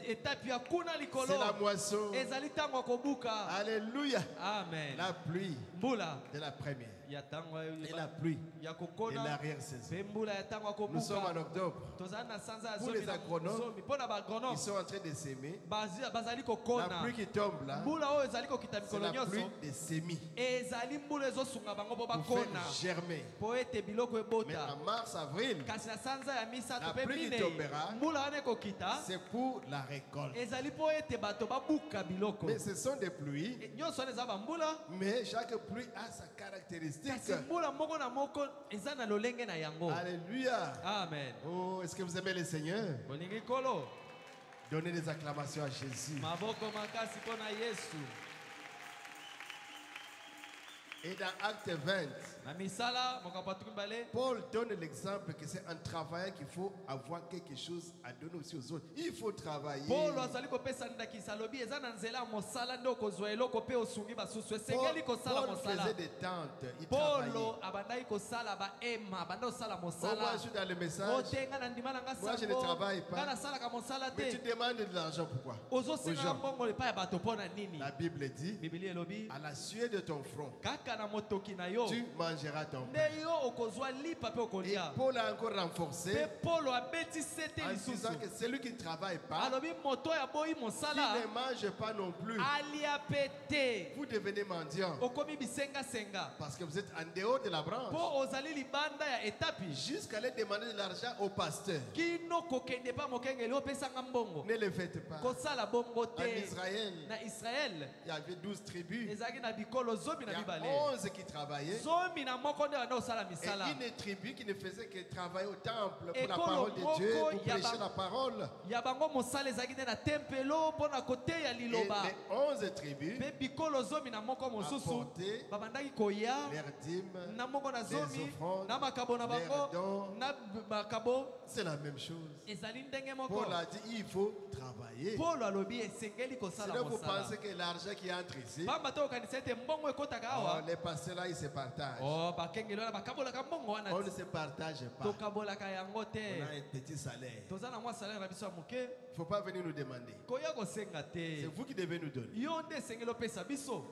Etape ya kuna likolo, c'est la moisson. ezali ntango ya kobuka. Alléluia. Amen. La pluie Mbula de la première ya ntango et la pluie ya de kokona l'arrière-saison. mpe mbula ya ntango ya Nous sommes en kobuka. octobre. Tozali na sanza ya Pour zomi les na agronomes, zomi. Mpo na baagronome Ils sont en train de s'aimer. bazali La kokona. pluie qui tombe là, Mbula oyo ezali kokita c'est mikolo la pluie nyonso, des semis ezali mbula ezosunga bango mpo pour faire bakona germer. mpo ete biloko Mais ebota. en mars, avril, Kasi na sanza ya misato La mpe pluie qui minei tombera, mbula wana ekokita, c'est pour la récolte. ezali mpo ete bato babuka biloko. Mais ce sont des pluies, Nyonso wana eza bambula, mais chaque pluie a sa caractéristique. kasi mbula moko na moko eza na lolenge na yango. Alléluia. Amen. Oh, est-ce que vous aimez le Seigneur? Bolingi kolo Donnez des acclamations à Jésus. maboko makasi mpo na Yesu. Et dans Acte 20, Na misala mokambo atuki mbale, Paul donne l'exemple que c'est en travaillant qu'il faut avoir quelque chose à donner aussi aux autres. Il faut travailler. Paulo azali kopesa ndakisa alobi eza na nzela ya mosala nde okozwa eloko mpe osungi basusu, esengeli kosala Paul mosala. faisait des tentes. Il travaillait. Paulo abandaki kosala baema, abanda kosala Oh, moi, mosala. je suis dans le message. Otenga na ndima na nga Moi, je ne sango, travaille pas. nga nasalaka mosala Mais tu te. demandes de l'argent, pourquoi? Aux Ozosengaka gens. mbongo epai ya bato mpo na nini? La Bible dit, Biblia elobi à la sueur de ton front, kaka na motoki na yo tu mangeras ton pain. nde yo okozwa lipa mpe Et okolia. Paul a encore renforcé Mpe Paulo abeti sete en disant lisusu, que celui qui ne travaille pas, alobi moto oyo aboyi qui mosala ne mange pas non plus, alia mpe te, vous devenez mendiant okomi bisengasenga parce que vous êtes en dehors de la branche. mpo ozali libanda ya etapi. Jusqu'à aller demander de l'argent au pasteur. Kino kokende pa mokengeli opesanga mbongo Ne le faites pas. kosala bongo En te. Israël, Na Israel il y avait 12 tribus. ezalaki na bikolo zomi Il na y a mibale, 11 qui travaillaient. zomi na moko nde banda kosala Et misala. une tribu qui ne faisait que travailler au temple Et pour la kolo parole de Dieu, moko pour ya prêcher ba- la parole. Ya bango mosala ezalaki nde na tempelo mpo na koteya Et liloba. les 11 tribus Mpe bikolo zomi na moko mosusu apportaient babandaki koya leurs dîmes. na moko na zomi offrandes, na makabo na leurs bango dons. na makabo, C'est la même chose. ezali ndenge moko. Paul a dit il faut travailler. Paulo alobi esengeli kosala Sinon, vous mosala. pensez que l'argent qui entre ici, Pamba te okanisa ete mbongo ekotaka oh, awa, les pasteurs là, ils se partagent. oh bakengeli wana bakabolaka mbongo wana On ti. ne se partage pas. Tokabolaka yango On te. a un petit salaire. Toza na mwa salaire na biso ya moke, Il ne faut pas venir nous demander. koya kosenga C'est te. vous qui devez nous donner. Yo nde esengeli opesa biso.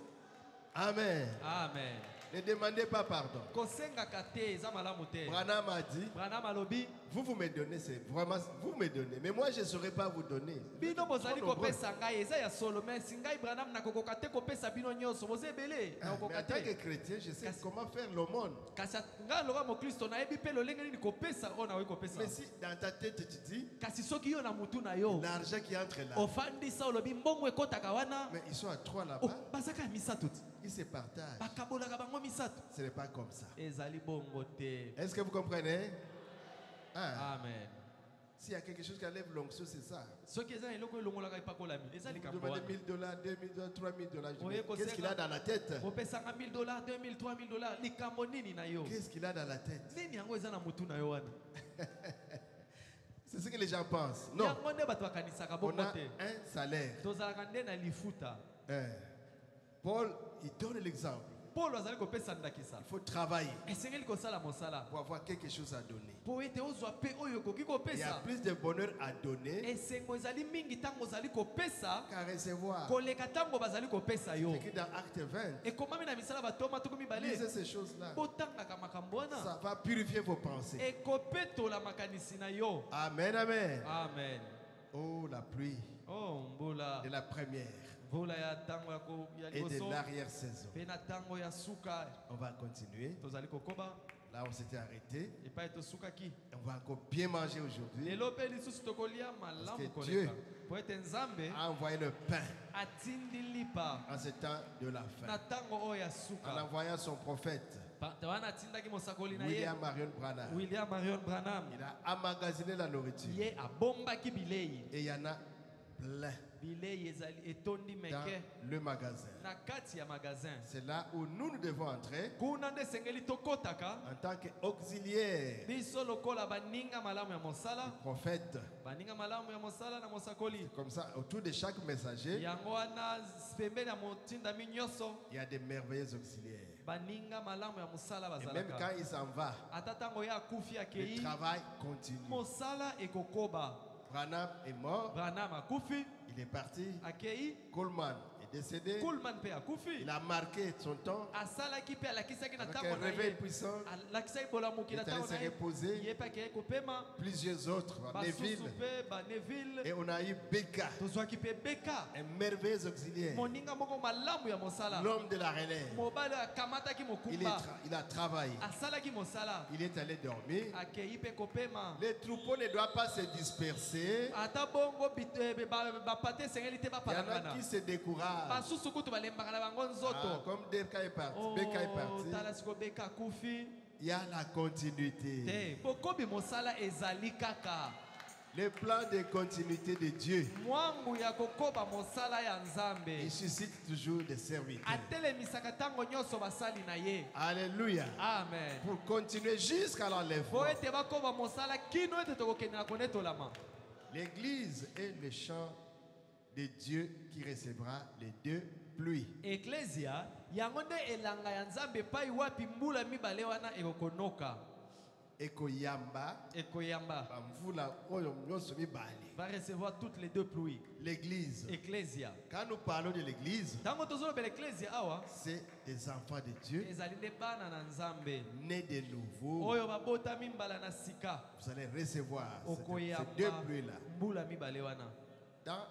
Amen. Amen. Ne demandez pas pardon. Kosengaka te eza malamu te. Branham a dit, Branham alobi vous me donnez, c'est vraiment, vous me donnez. Mais moi, je ne saurais pas vous donner. bino bozali Trop nombreux. kopesa ngai eza ya solo, mais si ngai Branham nakokoka te kopesa bino nyonso boza ebele Ah, mais nakokoka en tant que te. chrétien, je sais Kasi- comment faire l'aumône. Kasi ngai lokola mokristo nayebi mpe lolenge nini kopesa oyo nakoki kopesa. Mais si dans ta tête tu dis, Kasi soki yo na mutu na yo l'argent qui entre là, ofandisa olobi mbongo ekotaka wana, mais ils sont à trois oh, là-bas, bazaka ya misato ti ils se partagent. bakabolaka bango misato. Ce n'est pas comme ça. Ezali bongo te. Est-ce que vous comprenez? Ah, Amen. s'il y a quelque chose qui enlève l'onction, c'est ça. Soki eza na eloko elongolaka epakolami eza Vous likambo demandez wana. 1000 $, 2000 $, 3000 $. Je dis, Oye, mais qu'est-ce qu'il a dans la tête? opesanga $1000, $2000, $3000 likambo nini na yo? Qu'est-ce qu'il a dans la tête? Nini yango eza na mutu na yo wana? C'est ce que les gens pensent. Non, Yango nde bato bakanisaka on bongo a te. un salaire. Tozalaka nde na lifuta. Hein. Paul, il donne l'exemple. Paulo azali kopesa ndakisa. Il faut travailler Esengeli kosala mosala pour avoir quelque chose à donner. po ete ozwa pe oyo okoki Il y a kopesa. plus de bonheur à donner Esengo ezali mingi ntango ozali kopesa qu'à recevoir. koleka ntango bazali kopesa yo. C'est que dans Acte 20, Ekomami na misala batoma tuku lisez mibale. ces choses-là. Botangaka makambo wana. Ça va purifier vos pensées. Ekopetola makanisi na yo. Amen, amen. Amen. Oh, la pluie Oh mbula. de la première Mvula ya ntango ya et de liboso l'arrière-saison. mpe na ntango ya suka On va continuer. tozali kokoba Là, on s'était arrêté. epai tosukaki. On va encore bien manger aujourd'hui. Lelo mpe lisusu tokolia Parce malamu que Dieu koleka. poete nzambe a envoyé le pain atindi lipa en ce temps de la fin. na ntango oyo ya En suka envoyant son prophète, wana atindaki mosakoli na ye William Marion Branham. William Marion Branham Il a emmagasiné la nourriture. ye abombaki bilei Et il y en a plein bilei ezali etondi dans meke le magasin. na kati ya magasin C'est là où nous devons entrer kuna nde esengeli tokotaka en tant qu'auxiliaires, biso lokola baninga malamu ya mosala prophètes. baninga malamu ya mosala na mosakoli Comme ça, autour de chaque messager, yango wana pembeni ya motindami nyonso il y a des merveilleux auxiliaires. baninga malamu ya mosala Et même bazalaka quand il s'en va, ata ntango ye akufi le akei travail continue. mosala ekokoba Branham est mort, Branham akufi il est parti. akei Coleman est décédé. Kuhlman mpe akufi Il a marqué son temps asalaki mpe alakisaki na avec ntango un na réveil ye puissant. alakisaki bolamuki Il na est allé ntango se na ye reposer. ye mpe akei kopema Plusieurs autres, à basusu Neville. mpe baneville Et on a eu Becca, tozwaki mpe beka un merveilleux auxiliaire. moninga moko malamu ya mosala L'homme de la relève. mobali oyo akamataki mokumba Il a travaillé. asalaki mosala Il est allé dormir. akei mpe kopema Les troupeaux ne doivent pas se disperser. ata bongo bapate esengeli te Il y en a bapalangana qui se découragent. basusu kutu balembaka na bango nzoto Comme Becca est parti. Oh, Becca est parti. tala siko beka akufi Il y a la continuité. te bokobi mosala ezali kaka Le plan de continuité de Dieu, mwangu ya kokoba mosala ya nzambe il suscite toujours des serviteurs. atelemisaka ntango nyonso basali na ye Alléluia. amen Pour continuer jusqu'à po l'enlèvement. ete bakoba mosala kino ete tokokendela konetolama L'église est le champ de Dieu qui recevra les deux pluies. eklesia yango nde elanga ya nzambe epai wapi mbula mibale wana ekokonoka Ekoyamba, ekoyamba bamvula oyo nyonso mibale. va recevoir toutes les deux pluies L'église. eklesia Quand nous parlons de l'église, ntango tozolobela eklesia awa c'est des enfants de Dieu ezali nde bana na nzambe nés de nouveau. oyo babotami mbala na sika Vous allez recevoir ces deux okoyamba pluies-là. mbula mibale wana Dans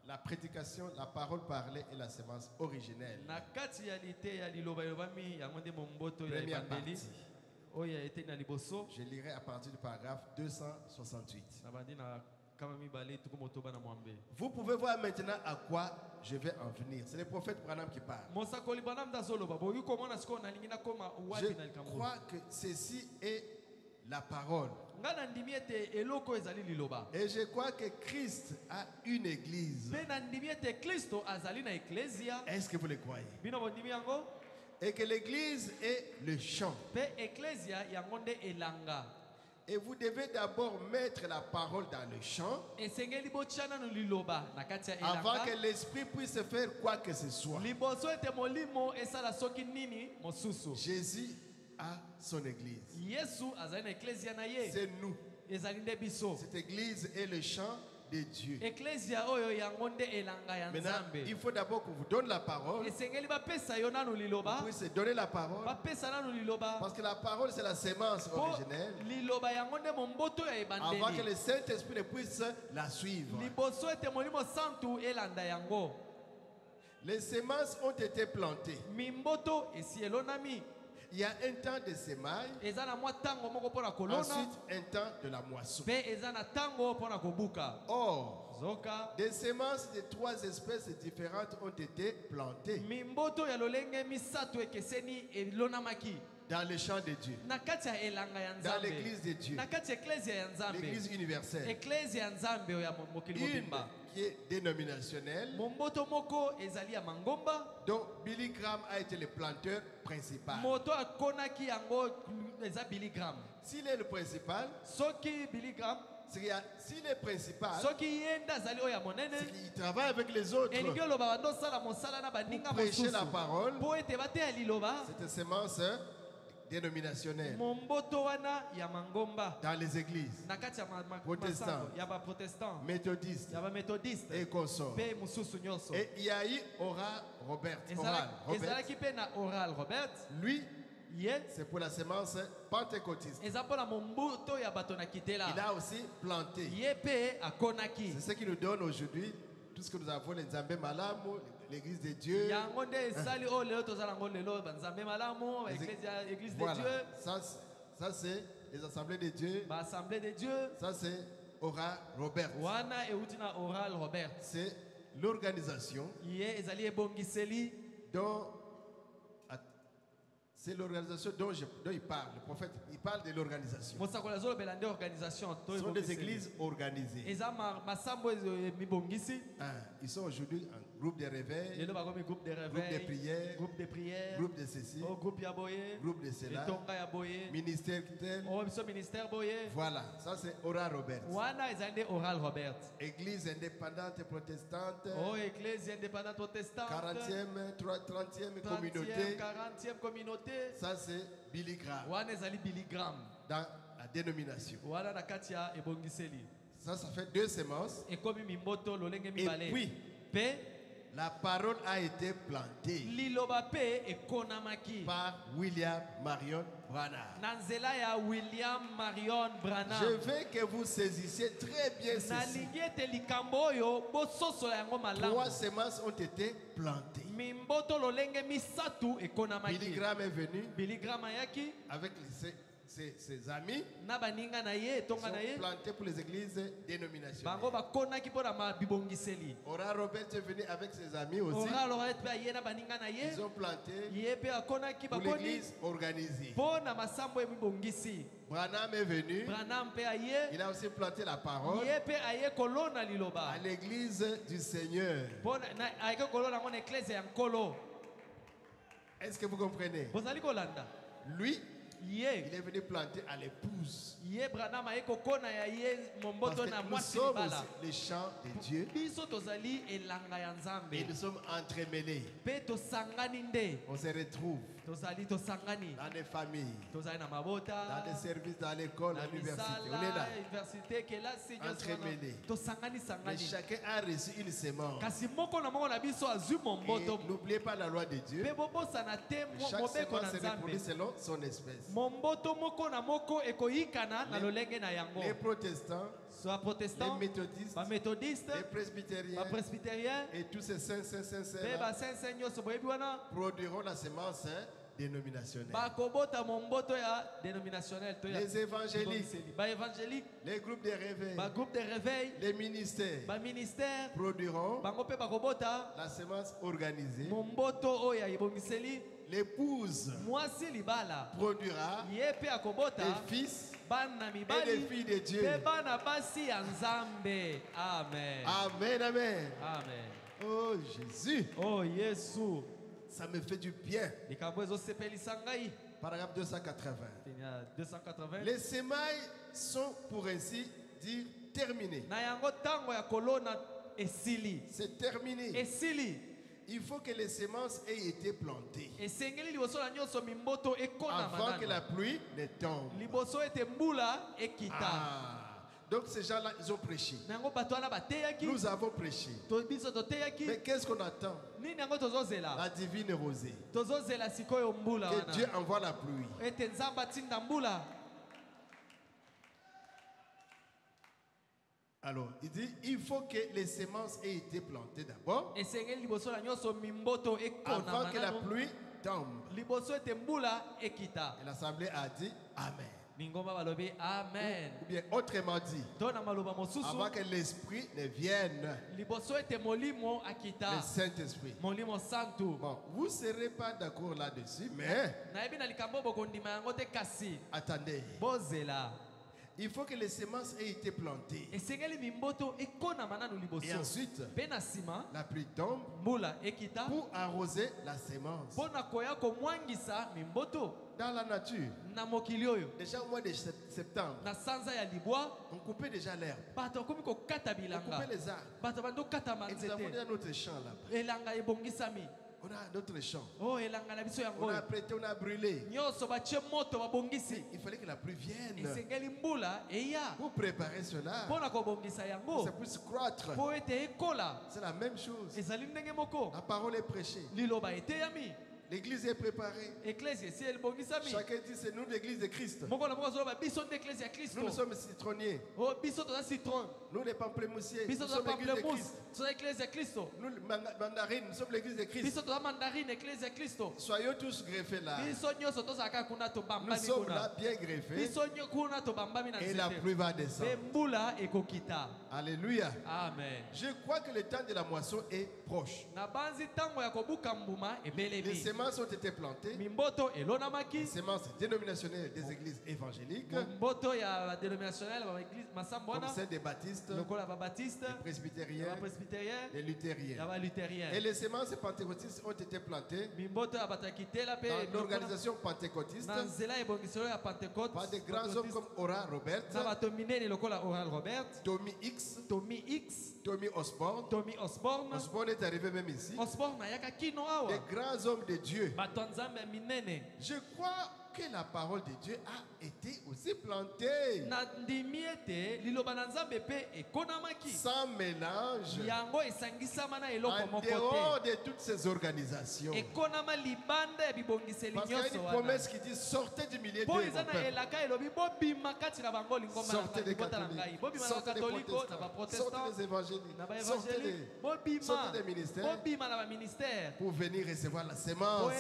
la prédication, la parole parlée est la semence originelle. na kati ya lite ya liloba elobami yango nde momboto ya Première ebandeli partie. oyo eteni na liboso Je lirai à partir du paragraphe 268. na bandi na kama mibale tuku motoba na mwambe Vous pouvez voir maintenant à quoi je vais en venir. C'est le prophète Branham qui parle. mosakoli bwana mnda azoloba boyoki komona sikoyo nalingi nakoma Je wapi na likambo crois que ceci est la parole. ngai nandimi ete eloko oyo ezali liloba Et je crois que Christ a une église. mpe nandimi ete kristo azali na eklesia Est-ce que vous le croyez? bino bondimi yango Et que l'église est le champ. mpe eklesia yango nde elanga Et vous devez d'abord mettre la parole dans le champ esengeli botya nanu liloba na kati ya avant elanga que l'esprit puisse faire quoi que ce soit. liboso ete molimo esala soki nini mosusu Jésus a son église. yesu azali na eklesia na ye C'est nous. ezali nde biso Cette église est le champ de Dieu. eklesia oyo yango nde elanga ya Maintenant, nzambe il faut d'abord qu'on vous donne la parole. esengeli bapesa yo nanu liloba Vous puissiez donner la parole. bapesa nanu liloba Parce que la parole, c'est la sémence po originelle. liloba yango nde momboto ya Avant que ebandeli le Saint-Esprit ne puisse la suivre. liboso ete molimo santu elanda yango Les semences ont été plantées. mimboto esi elonami Il y a un temps de semaille, eza na mwa ntango moko mpo na kolona ensuite un temps de la moisson. mpe eza na ntango mpo na kobuka Or, zoka des semences de 3 espèces différentes ont été plantées mimboto ya lolenge misato ekeseni elonamaki dans le champ de Dieu, na kati ya elanga ya dans nzambe l'église de Dieu, na kati ya eklesia ya nzambe l'église universelle. eklesia ya nzambe oyo ya mokili Une mobimba qui est dénominationnelle, momboto moko ezali ya mangomba dont Billy Graham a été le planteur principal. moto akonaki yango eza Billy Graham S'il est le principal, soki Billy Graham s'il est principal, soki ye nde azali oyo ya monene c'est qu'il travaille avec les autres elingi oloba bandosala mosala na baninga pour prêcher la mosusu parole. mpo ete bateya liloba Cette semence dénominationnelle momboto wana ya mangomba dans les églises na kati ya Protestant. masango ya baprotestant méthodistes ya bamethodiste et consorts. mpe mosusu nyonso Et il y a eu Robert. ezalaki mpe na oral robert Lui, ye c'est pour la semence pentecôtiste. eza mpo na mombuto ya bato na Il kitela a aussi planté. ye mpe akonaki C'est ce qui nous donne aujourd'hui tout ce que nous avons, les Nzambe Malamu, l'église de Dieu. yango nde esali oyo lelo toza nango lelo banzambe malamu église de Voilà. dieu Ça c'est les assemblées de Dieu. baassemblée de dieu Ça c'est Ora Robert. wana euti na Oral Robert. C'est l'organisation Ye ezali ebongiseli. dont c'est l'organisation dont il parle. Le prophète, il parle de l'organisation. Mosakola zolo belande organisation. Ce sont des églises organisées. Eza masambo mibongisi. Ils sont aujourd'hui en groupe de réveil, Lelo bakomi groupe de groupe de réveil, prière, groupe de prière, groupe de ceci, oh groupe ya boye, groupe de cela, etonga ya boye, ministère tel. oh biso ministère boye. Voilà, ça c'est Ora Robert. Wana ezali Oral Robert. Église indépendante protestante, Oh église indépendante protestante. 40e, 30e communauté. 40e communauté. Ça c'est Billy Graham Wana ezali Billy Graham. dans la dénomination. Wana na kati ya ebongiseli. Ça fait 2 semences. Ekomi mimboto lolenge Et mibale. puis, Pe la parole a été plantée liloba pe ekonamaki. par William Marion Branham. Na nzela ya William Marion Branham. Je veux que vous saisissiez très bien ceci. Nalingi ete likambo oyo bososola yango 3 malamu. semences ont été plantées. Mimboto lolenge misatu Billy ekonamaki. Graham est venu Billy Graham ayaki avec ses amis. na baninga na ye Ils etonga na ye sont plantés pour les églises dénominationnelles. bango bakonaki mpo na mabibongiseli. Ora Robert est venu avec ses amis aussi. Oral Robert mpe aye na baninga na ye Ils ont planté ye mpe akonaki pour bakoni l'église organisée. mpo na masambo emibongisi. Branham est venu. Branham mpe aye Il a aussi planté la parole ye mpe aye kolona liloba à l'église du Seigneur. mpo ayeke kolona yango na eklese ya nkolo. Est-ce que vous comprenez? bozali kolanda Lui, ye il est venu planter à l'épouse. ye Branham aye kokona ya ye Parce momboto na que nous mwasi sommes libala. aussi les chants de Dieu biso tozali elanga ya et nzambe nous sommes entremêlés. mpe tosangani nde On se retrouve tozali tosangani dans des familles, tozali na dans mabota des services, dans l'école, na à l'université. On est là. misala université kelasi nyonso wana. Entremêlés. tosangani Mais sangani chacun a reçu une semence. kasi moko na moko na biso azwi Et momboto n'oubliez pas la loi de Dieu. mpe bobosana te Chaque mobeko na semence se reproduit nzambe. selon son espèce. momboto moko na moko ekoyikana na lolenge na yango. Les protestants, so les baprotestant méthodistes, bamethodiste les presbytériens bapresbytérien et tous ces saints mpe basense nyonso boyebi wana produiront la semence dénominationnelle. bakobota momboto ya dénominationnel to ya Les évangéliques, bibongiseli. Baévangélique les groupes de réveil, bagroupe de réveil les ministères baministère produiront bango mpe bakobota la semence organisée. momboto oyo ya ebongiseli. L'épouse mwasi libala produira ye mpe akobota des fils bana et des mibali filles de Dieu. mpe bana basi ya nzambe. Amen. Amen, amen. Amen. Oh Jésus, Oh yesu ça me fait du bien. likambo ezosepelisa ngai. Paragraphe 280. Tenia 280 Les semailles sont pour ainsi dire terminées. na yango ntango ya kolona esili. C'est terminé. Esili Il faut que les semences aient été plantées esengeli liboso na nyonso mimboto ekonama avant que la nano. pluie ne tombe. liboso ete mbula ekita. Ah. Donc ces gens-là, ils ont prêché. na yango bato wana bateyaki Nous avons prêché. biso toteyaki Mais qu'est-ce qu'on attend? nini yango tozozela. La divine rosée. tozozela sikoyo mbula Que Dieu wana envoie la pluie. ete nzambe atinda mbula. Alors, il dit, il faut que les semences aient été plantées d'abord esengeli liboso na nyonso mimboto avant ekonama que la nano pluie tombe. liboso ete mbula ekita. Et l'assemblée a dit Amen. Ningomba balobi amen. Ou bien autrement dit, to na maloba mosusu avant que l'Esprit ne vienne, liboso ete molimo le akita. Saint-Esprit. molimo santu. Bon, vous ne serez pas d'accord là-dessus, mais nayebi na likambo bokondima yango te kasi attendez. bozela. Il faut que les semences aient été plantées. esengeli mimboto ekonama nanu Et liboso ensuite, mpe na nsima la pluie tombe mbula ekita pour arroser la semence. mpo na koya komwangisa mimboto Dans la nature, na mokili oyo. déjà au mois de septembre, na sanza ya libwa on coupait déjà l'herbe. bato bakomi kokata On bilanga. coupait les arbres. bato bando kokata Et nous avons banzete. déjà notre champ là-bas. elanga ebongisami. On a notre champ. oh elanga na biso yango On a oyo. prêté, on a brûlé. nyonso batie moto babongisi. Il fallait que la pluie vienne esengeli mbula eya pour préparer cela. mpo na kobongisa Que yango ça puisse croître. mpo ete ekola. C'est la même chose. ezali ndenge moko La parole est prêchée. liloba eteyami. L'église est préparée. Chacun dit c'est nous l'église de Christ. Nous sommes citronniers. Nous les pamplemoussiers. Nous sommes l'église de Christ. Nous les mandarines, nous sommes l'église de Christ. Soyons tous greffés là. Nous sommes là bien greffés. Et la pluie va descendre. Alléluia. Amen. Je crois que le temps de la moisson est proche. Les semences ont été plantées. Les semences dénominationnelles des églises évangéliques. Comme celles des baptistes, des presbytériens, des luthériens. Et les semences pentecôtistes ont été plantées dans l'organisation pentecôtiste par des grands hommes comme Oral Robert, Tommy Osborne. Osborne est arrivé même ici. Des grands hommes de Dieu. Je crois que la parole de Dieu a été aussi plantée. Sans mélange. En dehors de toutes ces organisations. Parce qu'il y a une promesse qui dit sortez du milieu de mon peuple. Sortez des catholiques, sortez des protestants, sortez des évangéliques, sortez des ministères pour venir recevoir la sémence.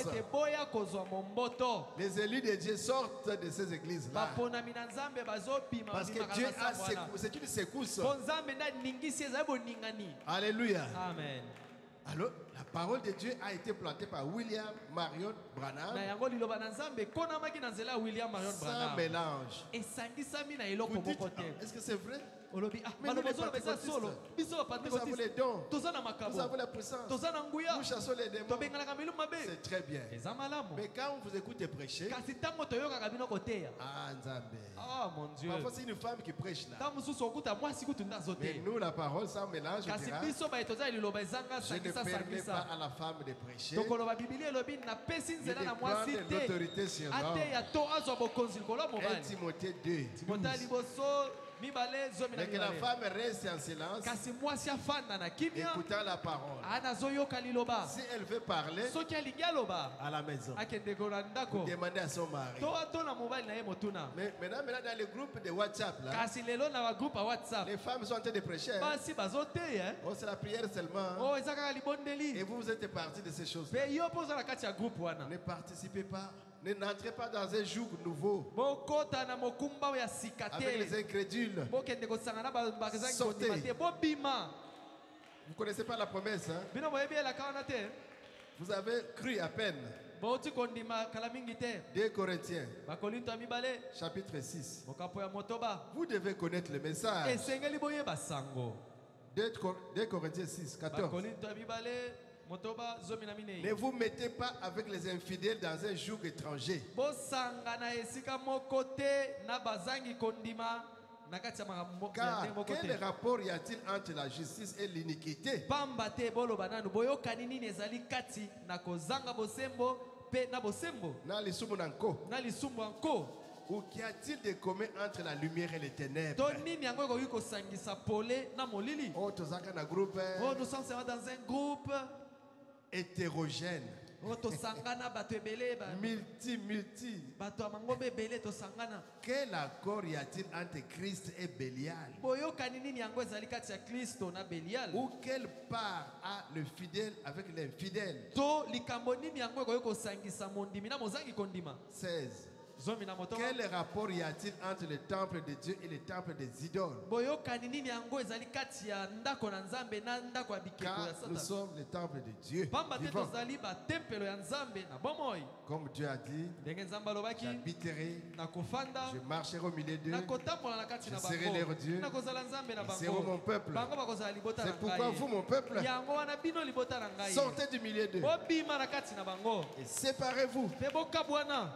Les élus de Dieu sortent de ces églises-là. Parce que Dieu a secoué, c'est une secousse. Alléluia. Amen. Alors, la parole de Dieu a été plantée par William Marion Branham. Sans mélange. Vous dites, est-ce que c'est vrai? Mais nous les pentecôtistes, nous avons les dons, nous avons la puissance, nous chassons les démons. C'est très bien. Mais quand vous écoutez prêcher, ah Nzambe, mon Dieu. parfois c'est une femme qui prêche là. Mais nous la parole sans mélange, je ne permets pas à la femme de prêcher. Je vais prendre l'autorité sur l'homme. 1 Timothée 2. Mais que la femme reste en silence, écoutant la parole. Si elle veut parler à la maison, demandez à son mari. Mais maintenant dans le groupe de WhatsApp, là, les femmes sont en train de prêcher. Oh, c'est la prière seulement. Et vous êtes partis de ces choses. Ne participez pas. N'entrez pas dans un joug nouveau avec les incrédules. Sortez. Vous ne connaissez pas la promesse, hein? Vous avez cru à peine. 2 Corinthiens chapitre 6. Vous devez connaître le message. 2 Corinthiens 6, 14. Ne vous mettez pas avec les infidèles dans un joug étranger. Car quel rapport y a-t-il entre la justice et l'iniquité? Ou qu'y a-t-il de commun entre la lumière et les ténèbres? Oh, nous sommes dans un groupe hétérogène. Multi. Quel accord y a-t-il entre Christ et Bélial? Ou quelle part a le fidèle avec l'infidèle? 16. Quel rapport y a-t-il entre le temple de Dieu et le temple des idoles? Car nous sommes le temple de Dieu vivant. Comme Dieu a dit, j'habiterai, je marcherai au milieu d'eux, je serai leur Dieu, ils seront mon peuple. C'est pourquoi vous, mon peuple, sortez du milieu d'eux et séparez-vous,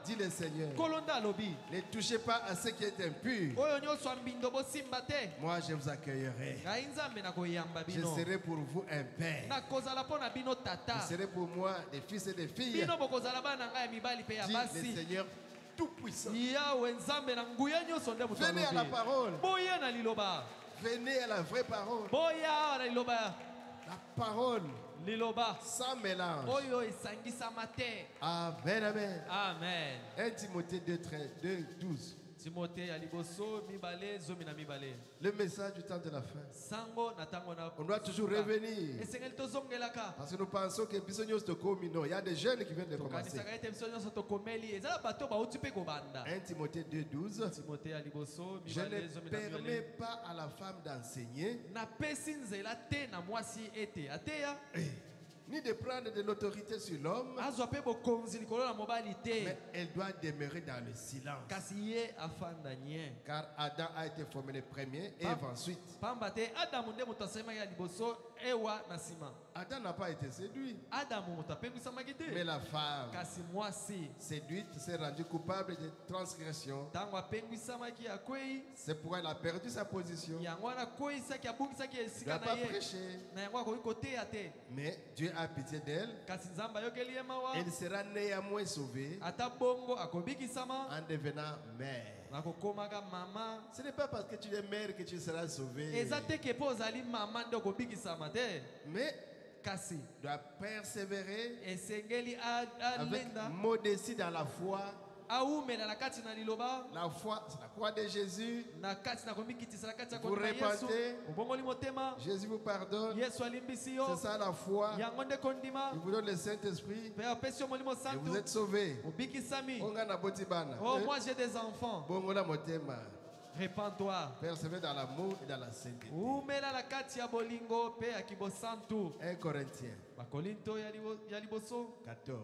dit le Seigneur. Ne touchez pas à ce qui est impur. Moi, je vous accueillerai. Je serai pour vous un père. Vous serez pour moi des fils et des filles. Dit le Seigneur Tout-Puissant. Venez à la parole. Venez à la vraie parole. La parole liloba sans mélange. oyo esangisama te. Amen, amen. Amen. 1 Timothée 2, 12. Timothée ya liboso mibale zomi na mibale. Le message du temps de la fin. Sango na tango na. On doit toujours revenir. Esengeli tozongelaka. Parce que nous pensons que Bisognos de Comino, il y a des jeunes qui viennent de commencer. Tokanisaka ete biso nyonso tokomeli ezala bato bauti mpe kobanda. 1 Timothée 2, 12. Timothée ya liboso Je mibale ne zomi na permets mibale. pas à la femme d'enseigner, Napesi nzela te na mwasi ete ateya ni de prendre de l'autorité sur l'homme, azwa mpe bokonzi likolo na mobali te. mais elle doit demeurer dans le silence. Kasi ye afanda nye. Car Adam a été formé le premier et Ève ensuite. Pamba te adamu nde moto asalemaki ya liboso ewa na nsima. Adam n'a pas été séduit, Adamu moto apengwisamaki mais te. la femme Kasi mwasi séduite s'est rendue coupable de transgression. ntango apengwisamaki akwei C'est pourquoi elle a perdu sa position. yango wana akweyisaki abungisaki Elle ne esika doit na pas ye prêcher. na yango akoki koteya te. Mais Dieu a pitié d'elle. Kasi nzambe ayokeli ye mawa Elle sera néanmoins sauvée ata bongo akobikisama en devenant mère. nakokomaka mama. Ce n'est pas parce que tu es mère que tu seras sauvée. eza te ke mpo ozali mama nde okobikisama te. Mais kasi tu dois persévérer esengeli avec alenda modestie dans la foi. aumela na kati na liloba La foi, c'est la croix de Jésus. na kati na komikitisa na kati ya Vous kondima yesu repentez. obongoli motema Jésus vous pardonne. yesu alimbisi C'est yo ça la foi. yango nde kondima Il vous donne le Saint-Esprit mpe apesi yo molimo et vous santu êtes sauvés. obikisami. Onga na boti bana. Oh, moi j'ai des enfants. Bongo na motema. Répands-toi. Persévérer dans l'amour et dans la sainteté. umela na kati ya bolingo mpe ya kibosantu. 1 Corinthiens bakorinto ya liboso 14.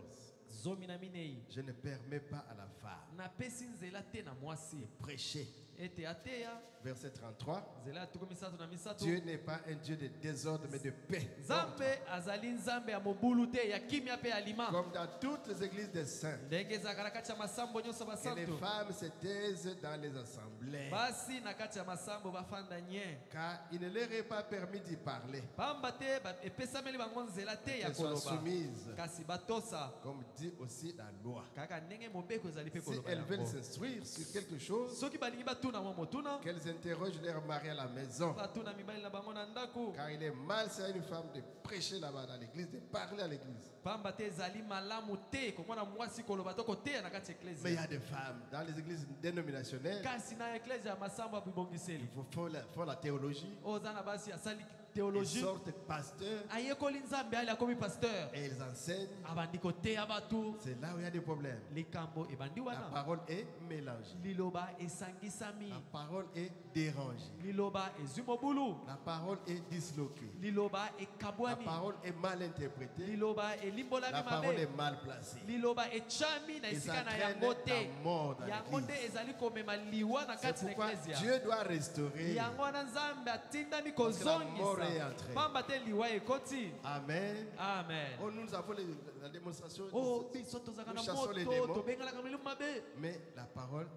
zomi na minei. Je ne permets pas à la femme napesi nzela te na mwasi de prêcher. ete ateya. Verset 33. nzela ya tuku misato na misato. Dieu n'est pas un Dieu de désordre mais de paix. nzambe azali nzambe ya mobulu te ya kimia mpe ya lima. Comme dans toutes les églises des saints. ndenge ezalaka na kati ya masambo nyonso Et les basantu. femmes se taisent dans les assemblées. basi na kati ya masambo bafanda nye. Car il ne leur est pas permis d'y parler. pamba te epesameli bango nzela te ya Qu'elles soient koloba. soumises. kasi batosa Comme dit aussi la loi. kaka ndenge mobeko ezali mpe Si koloba elles veulent yango. s'instruire sur quelque chose, soki balingi batuna mwa motuna qu'elles interrogent leur mari à la maison. batuna mibali na bango na ndako. Car il est mal, c'est à une femme de prêcher là-bas dans l'église, de parler à l'église. pamba te ezali malamu te komona mwasi koloba to koteya na kati ya Mais il y eklezia. a des femmes dans les églises dénominationnelles kasi na eklezia ya masambo ya bibongiseli qui font la théologie. oza na basi asali Ils théologie sortent pasteurs ayekoli nzambe ali akomi pasteur et ils enseignent. abandi koteya bato. C'est là où il y a des problèmes. likambo ebandi La wana. parole est mélangée. liloba esangisami. La parole est dérangée. liloba ezwi mobulu. La parole est disloquée. liloba La ekabwani. parole est mal interprétée. liloba elimbolami La parole est mabe. mal placée. liloba echami na Et ça esika na traîne yango te. la mort dans yango nde l'église. ezali komema liwa na C'est kati na pourquoi eklezia. Dieu doit restaurer. yango wana nzambe atindami Parce que la mort est kozongisa. entrée. pamba te liwa ekoti. Amen. amen. Oh, nous avons la démonstration. o biso tozalaka na Nous chassons les moto démons. tobengalaka milimu mabe. Mais la parole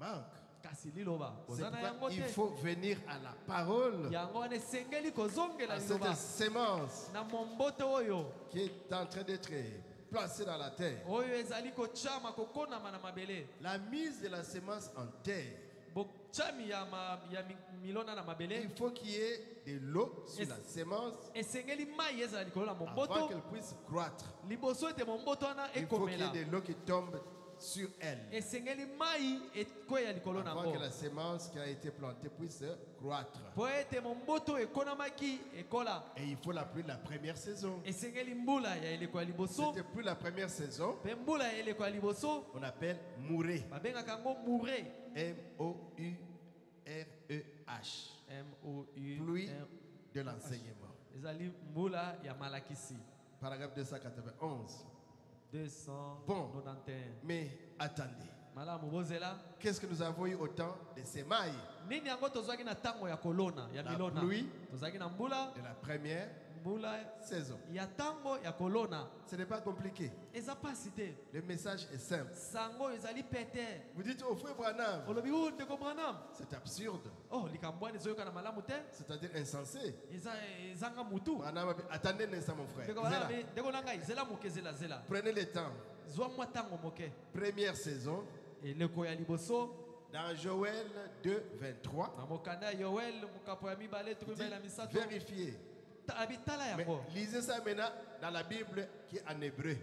manque. kasi liloba C'est oza na yango pourquoi il te. faut venir à la parole, yango wana esengeli kozongela à liloba cette sémence na momboto oyo qui est en train d'être placée dans la terre. oyo ezali kochama kokonama na mabele. La mise de la sémence en terre, bochami ya milona na mabele il faut qu'il y ait de l'eau sur la sémence esengeli mai ezala likolo na avant momboto qu'elle puisse croître. liboso ete momboto wana Il faut qu'il y ekomela. ait de l'eau qui tombe sur elle esengeli mai ekweya likolo na avant yango que la sémence qui a été plantée puisse croître. po ete momboto ekonamaki ekola. Et il faut la pluie de la première saison. esengeli mbula ya eleko ya liboso C'était plus la première saison, mpe mbula ya eleko ya liboso on appelle mourer. babengaka yango mure. M-O-U-R-E-H. Pluie MOU de l'enseignement. ezali mbula ya malakisi. Paragraphe 291. 291. Mais attendez, malamu bozela qu'est-ce que nous avons eu au temps de Semaï, nini yango tozwaki na ntango ya kolona ya La milona. pluie. tozalaki na mbula de la première mbula saison? ya ntango ya kolona. Ce n'est pas compliqué. eza pasi te. Le message est simple. sango ezali pete. Vous dites, oh frère Branham, olobi o ndeko branam c'est absurde, oh likambo wana ezoyokana malamu te. c'est-à-dire insensé. ezanga mutu. Branham a dit, attendez un instant mon frère. ndeko Zela, branam ndeko na ngai zela moke zela prenez le temps. zwa mwa ntango moke. Première saison, eleko ya liboso dans Joël 2, 23, na mokanda ya yoel mokapo ya mibale il dit, tukubela misato. vérifiez Mais lisez ça maintenant dans la Bible qui est en hébreu.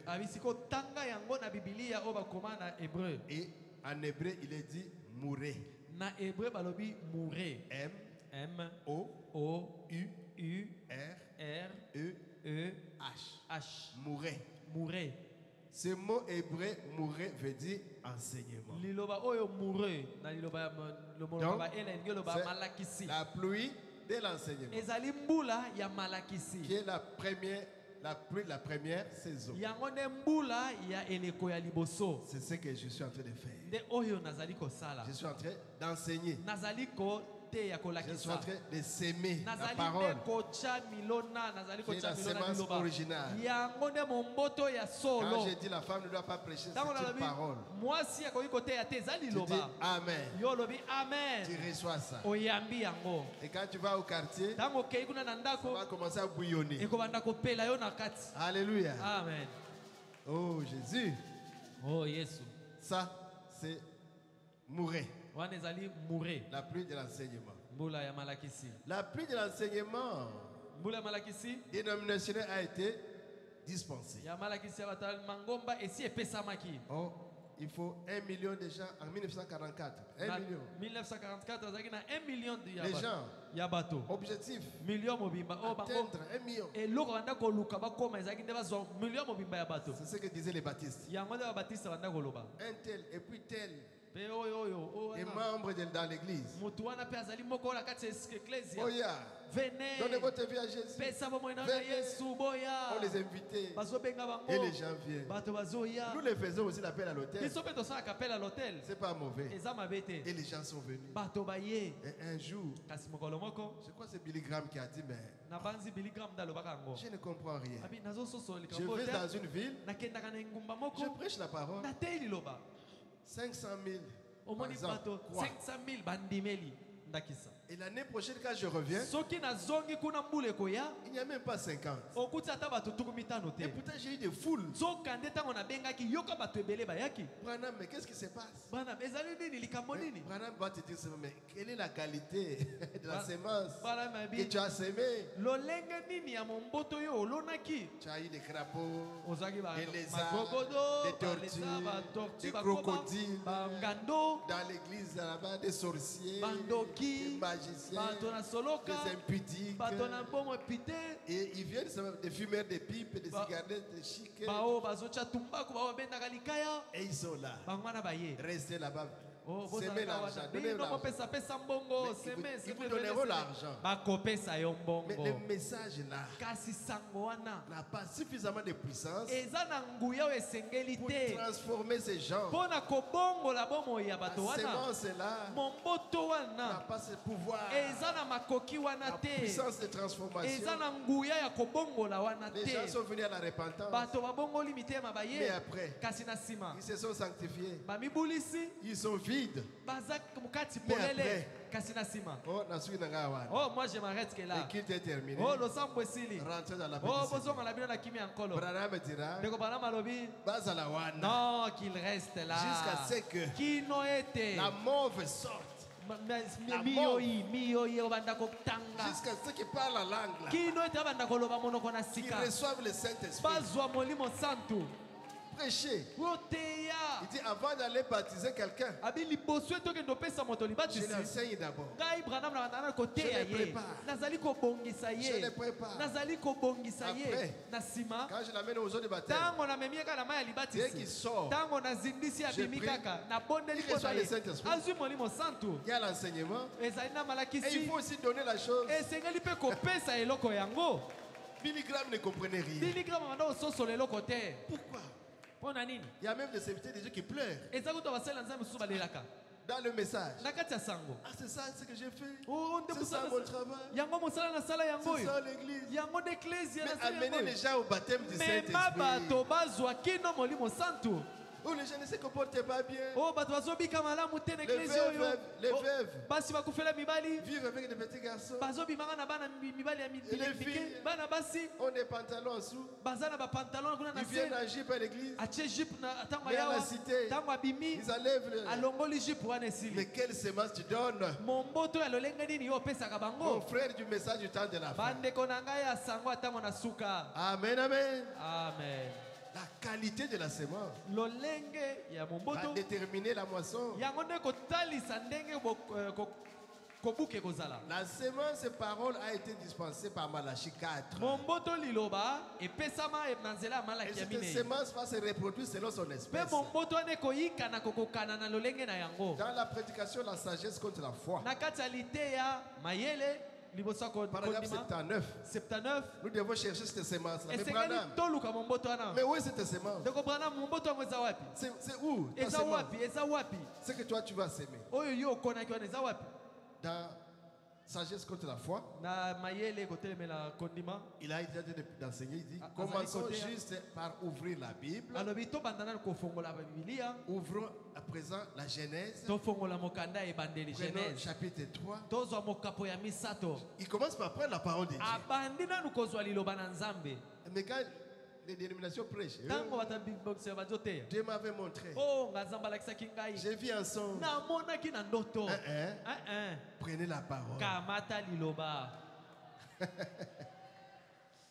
Et en hébreu, il est dit mourir. Na hébreu balobi mourir. M-O-U-R-E-H. Mourir. Mourir. Ce mot hébreu mourir veut dire enseignement. Donc, c'est la pluie de l'enseignement. Qui est la première saison. C'est ce que je suis en train de faire. Je suis en train d'enseigner. Je suis en train de s'aimer la parole. Qui est la sémence originale. Quand je dis la femme ne doit pas prêcher cette parole, tu dis Amen. Tu reçois ça. Et quand tu vas au quartier, ça va commencer à bouillonner. Alléluia. Amen. Oh Jésus. Oh Jésus. Ça, c'est mourir. La pluie de l'enseignement. La pluie de l'enseignement dénominationnel a été dispensée. Oh, il faut 1 million de gens en 1944. 1 million. 1944, 1 million de les gens. Objectif. Atteindre 1 million. C'est ce que disaient les baptistes. Un tel et puis tel. Les membres dans l'église. Oh yeah. Venez. Donnez votre vie à Jésus. Venez. On les invitait. Et les gens viennent. Nous les faisons aussi l'appel à l'hôtel. C'est pas mauvais. Et les gens sont venus. Et un jour, je crois que c'est Billy Graham qui a dit, mais je ne comprends rien. Je vais dans une ville, je prêche la parole. 500 000. Par exemple, 500 000 bandimeli. Et l'année prochaine, quand je reviens, il n'y a même pas 50. Et pourtant, j'ai eu des foules. Branham, mais qu'est-ce qui se passe? Branham va te dire, mais quelle est la qualité de la sémence que tu as sémé? Tu as eu des crapauds, des lézards, des tortues, des crocodiles. Dans l'église, là-bas, des sorciers, des magiciens, des impudiques. Et ils viennent des fumeurs de pipes, des cigarettes, des chics. Et ils sont là. Restez là-bas. S'aimer l'argent. Donnez l'argent. Ils vous donneront l'argent. Mais le message là n'a pas suffisamment de puissance pour transformer ces gens. La sémence là n'a pas ce pouvoir. La puissance de transformation. Les gens sont venus à la repentance. Mais après, ils se sont sanctifiés. Ils sont vides. Mais après, oh, moi je m'arrête que là. Et qu'il t'ait terminé. Oh, le sang possible. Rentrez dans la bénédiction. Branham dira, non, qu'il reste là. Jusqu'à ce que la mauve sorte. Jusqu'à ce qu'il parle la langue là. Qu'ils reçoivent le Saint-Esprit. Prêcher. Il dit avant d'aller baptiser quelqu'un, je l'enseigne d'abord. Je le prépare. Je le prépare. Après, quand je l'amène aux eaux de baptême, dès qu'il sort, je prie. Il reçoit le Saint-Esprit. Il y a l'enseignement. Et il faut aussi donner la chose. Billy Graham ne comprenait rien. Pourquoi? Il y a même des serviteurs, des gens qui pleurent. Dans le message. Ah, c'est ça ce que j'ai fait. C'est ça mon travail. C'est ça l'église. Mais amenez les gens au baptême du Saint-Esprit. Où les gens ne se comportent pas bien. Oh, bato bazobika malamu te na Les eglise oyo. veuves, les Oh, veuves basi bakufela mibali. vivent avec des petits garçons. Bazobimaka na bana mibali ya Et les filles mike. Bana basi ont des pantalons en dessous. baza na ba pantalon kuna na Ils se. viennent en jupe à l'église. Atie jupe na tango Mais à la yawa. cité, Tango abimi. ils enlèvent le... Alongoli jupe wana Mais esili. quelle semence tu donnes? Momboto ya lolenge nini yo opesaka Mon bango. frère du message du temps de la fin. Bandeko na ngai ya sango atango na suka. Amen, amen. Amen. La qualité de la semence Lolenge ya va momboto. déterminer la moisson. Yango nde kotalisa ndenge kobuke kozala. La semence parole a été dispensée par Malachie 4. Momboto liloba epesama na nzela ya Et malaki ya cette minei. semence va se reproduire selon son Mpe espèce. momboto ane koyika na kokokana na lolenge na yango. Dans la prédication, la sagesse contre la foi. Na kati ya liteya mayele liboso ya Paragraphe kondima 79. 79 Nous devons chercher cette semence. Mais esengeli Branham, toluka momboto wana. mais où est cette semence? Ndeko Branham momboto yango eza wapi? C'est où ta Eza semence? wapi? Eza wapi? Ce que toi tu vas s'aimer. Oyo yo okonaki wana eza wapi? Dans sagesse contre la foi, Na mayele kotelemela kondima. il a été en train d'enseigner. Il dit Ah, commençons Azali côté, juste par ouvrir la Bible. Alobi tobanda nani kofongola Biblia. Ouvrons à présent la Genèse. Tofongola mokanda ebandeli Prenons Genèse. chapitre 3. Tozwa mokapo ya misato. Il commence par prendre la parole de Dieu. Abandi nanu kozwa liloba na Nzambe. Mais quand les dénominations prêchent, Tango batabibokisa bazoteya. Dieu m'avait montré. Oh, nga Nzambe alakisaki ngai. J'ai vu en son. Namonaki na ndoto. Hein? Prenez la parole. Kamata liloba.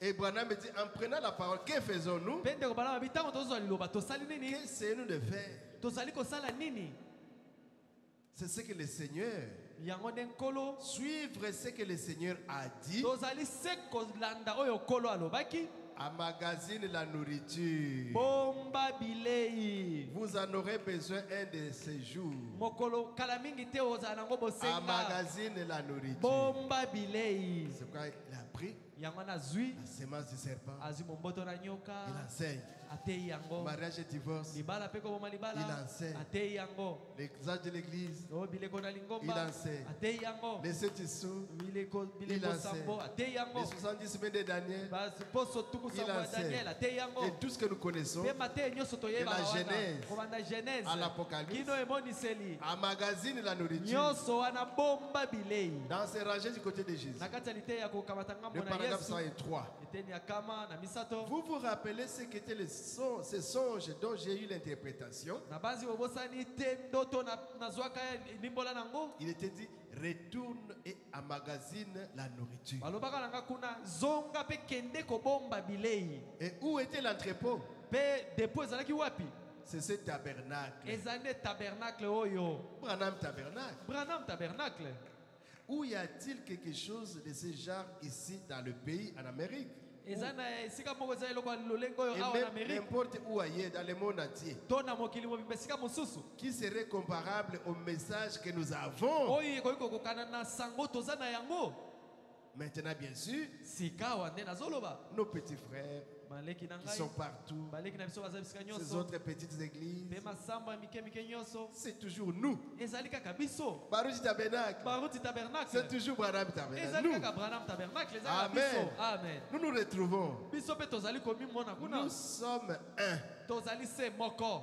Et Branham me dit, en prenant la parole, que faisons-nous? Pende ko bala bitango tozwa liloba tosali nini? Qu'essayons-nous de faire? Tozali kosala nini? C'est ce que le Seigneur, Yango nde nkolo. suivre ce que le Seigneur a dit, Tozali se kolanda oyo nkolo alobaki. emmagasine la nourriture. Bomba bilei. Vous en aurez besoin un de ces jours. Mokolo kala mingi te ozala nango bosenga. Emmagasine la nourriture. Bomba bilei. C'est pourquoi il a pris Yango na zwi. la semence du serpent. Azwi momboto na nyoka. Il enseigne. Atei yango. Mariage et divorce. Libala pe koboma libala. Il enseigne. Atei yango. Les âges de l'église. O bileko na lingomba. Il enseigne. Atei yango. Les 7 sous. Bileko Il sambo. Atei yango. Les 70 semaines de Daniel. Basi poso tuku Il sambo ya enseigne. Daniel. Atei yango. Et tout ce que nous connaissons, Pe mate nyonso toyeba de la wana. Genèse Kobanda Genèse. à l'Apocalypse. Kino emoniseli. emmagasine la nourriture. Nyonso wana bomba bilei. Dans ces rangées du côté de Jésus. Na kati ya liteya kokamata ngambo Le na paragraphe Yesu. 103. Eteni ya kama na misato. Vous vous rappelez ce qu'étaient ces songes dont j'ai eu l'interprétation? Na banzi bobosani te ndoto nazwaka limbola nango. Il était dit, retourne et emmagasine la nourriture. Balobaka nanga kuna zonga pe kende kobomba bilei. Et où était l'entrepôt? Pe depo ezalaki wapi? C'est ce tabernacle. Ezane tabernacle oyo. Branham tabernacle. Branham tabernacle. Où y a-t-il quelque chose de ce genre ici dans le pays, en Amérique? Ezana esika moko ezali lokwa lolengo oyo Et awa na même Amérique. n'importe où ailleurs, dans le monde entier. Tona mokili mobimba esika mosusu. Qui serait comparable au message que nous avons? Oyo ekoki kokokana na sango toza na yango. Maintenant, bien sûr, Sika wande nazoloba. nos petits frères Maleki na qui ngai. sont partout, Baleki na biso baza bisika ces nyonso. autres petites églises, Pe masamba mike nyonso. c'est toujours nous. Ezali kaka biso. Baruch Tabernacle, Baruti tabernacle. c'est toujours Branham Tabernacle. Ezali Nous, kaka Branham tabernacle ezali Amen. biso. Amen. nous nous retrouvons. Biso pe tozali komimona kuna. Nous sommes un. Tozali se moko.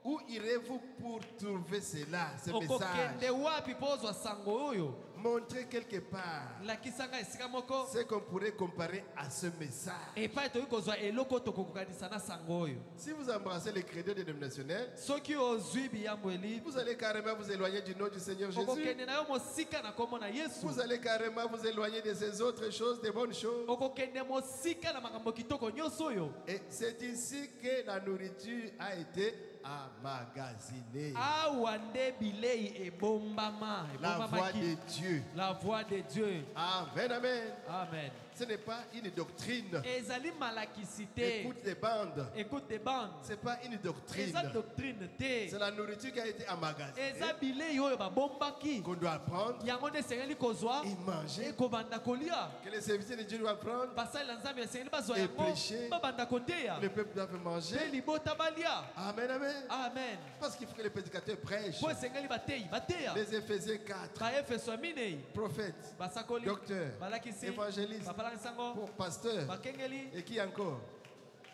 Où irez-vous pour trouver cela, ce Okokende message? wapi pozwa sango oyo? Montrer quelque part Lakisanga esika moko. ce qu'on pourrait comparer à ce message. Epai toyi kozwa eloko tokokokanisa na sango oyo. Si vous embrassez les crédits dénominationnels, Soki ozwi biyambo eli. vous allez carrément vous éloigner du nom du Seigneur Jésus. Okokende na yo mosika na kombo na Yesu. Vous allez carrément vous éloigner de ces autres choses, des bonnes choses. Okokende mosika na makambo kitoko nyonso oyo. Et c'est ici que la nourriture a été emmagasinée. Awa nde bilei ebombama. La voix de Ebombamaki. Dieu. La voix de Dieu. Amen, amen. Amen. Ce n'est pas une doctrine. Ezali malakisite. Écoute les bandes. Écoute des bandes. Ce n'est pas une doctrine. Eza doctrine te. C'est la nourriture qui a été emmagasinée. Eza bilei oyo babombaki. Qu'on doit prendre Yango nde esengeli kozwa. et manger. Ekobanda kolia. Que les serviteurs de Dieu doivent prendre. Basali na Nzambe esengeli bazwa Et yango. prêcher. Babanda koteya. Le peuple doit Pe manger. libota balia. Amen, amen. Amen. Parce qu'il faut que les prédicateurs prêchent. Po esengeli bateyi bateya. Les Éphésiens 4. Baefeso ya minei. Prophètes, Basakoli. docteurs, Balakisi. évangélistes, Bapalaki sango. pasteurs. Bakengeli. Et qui encore?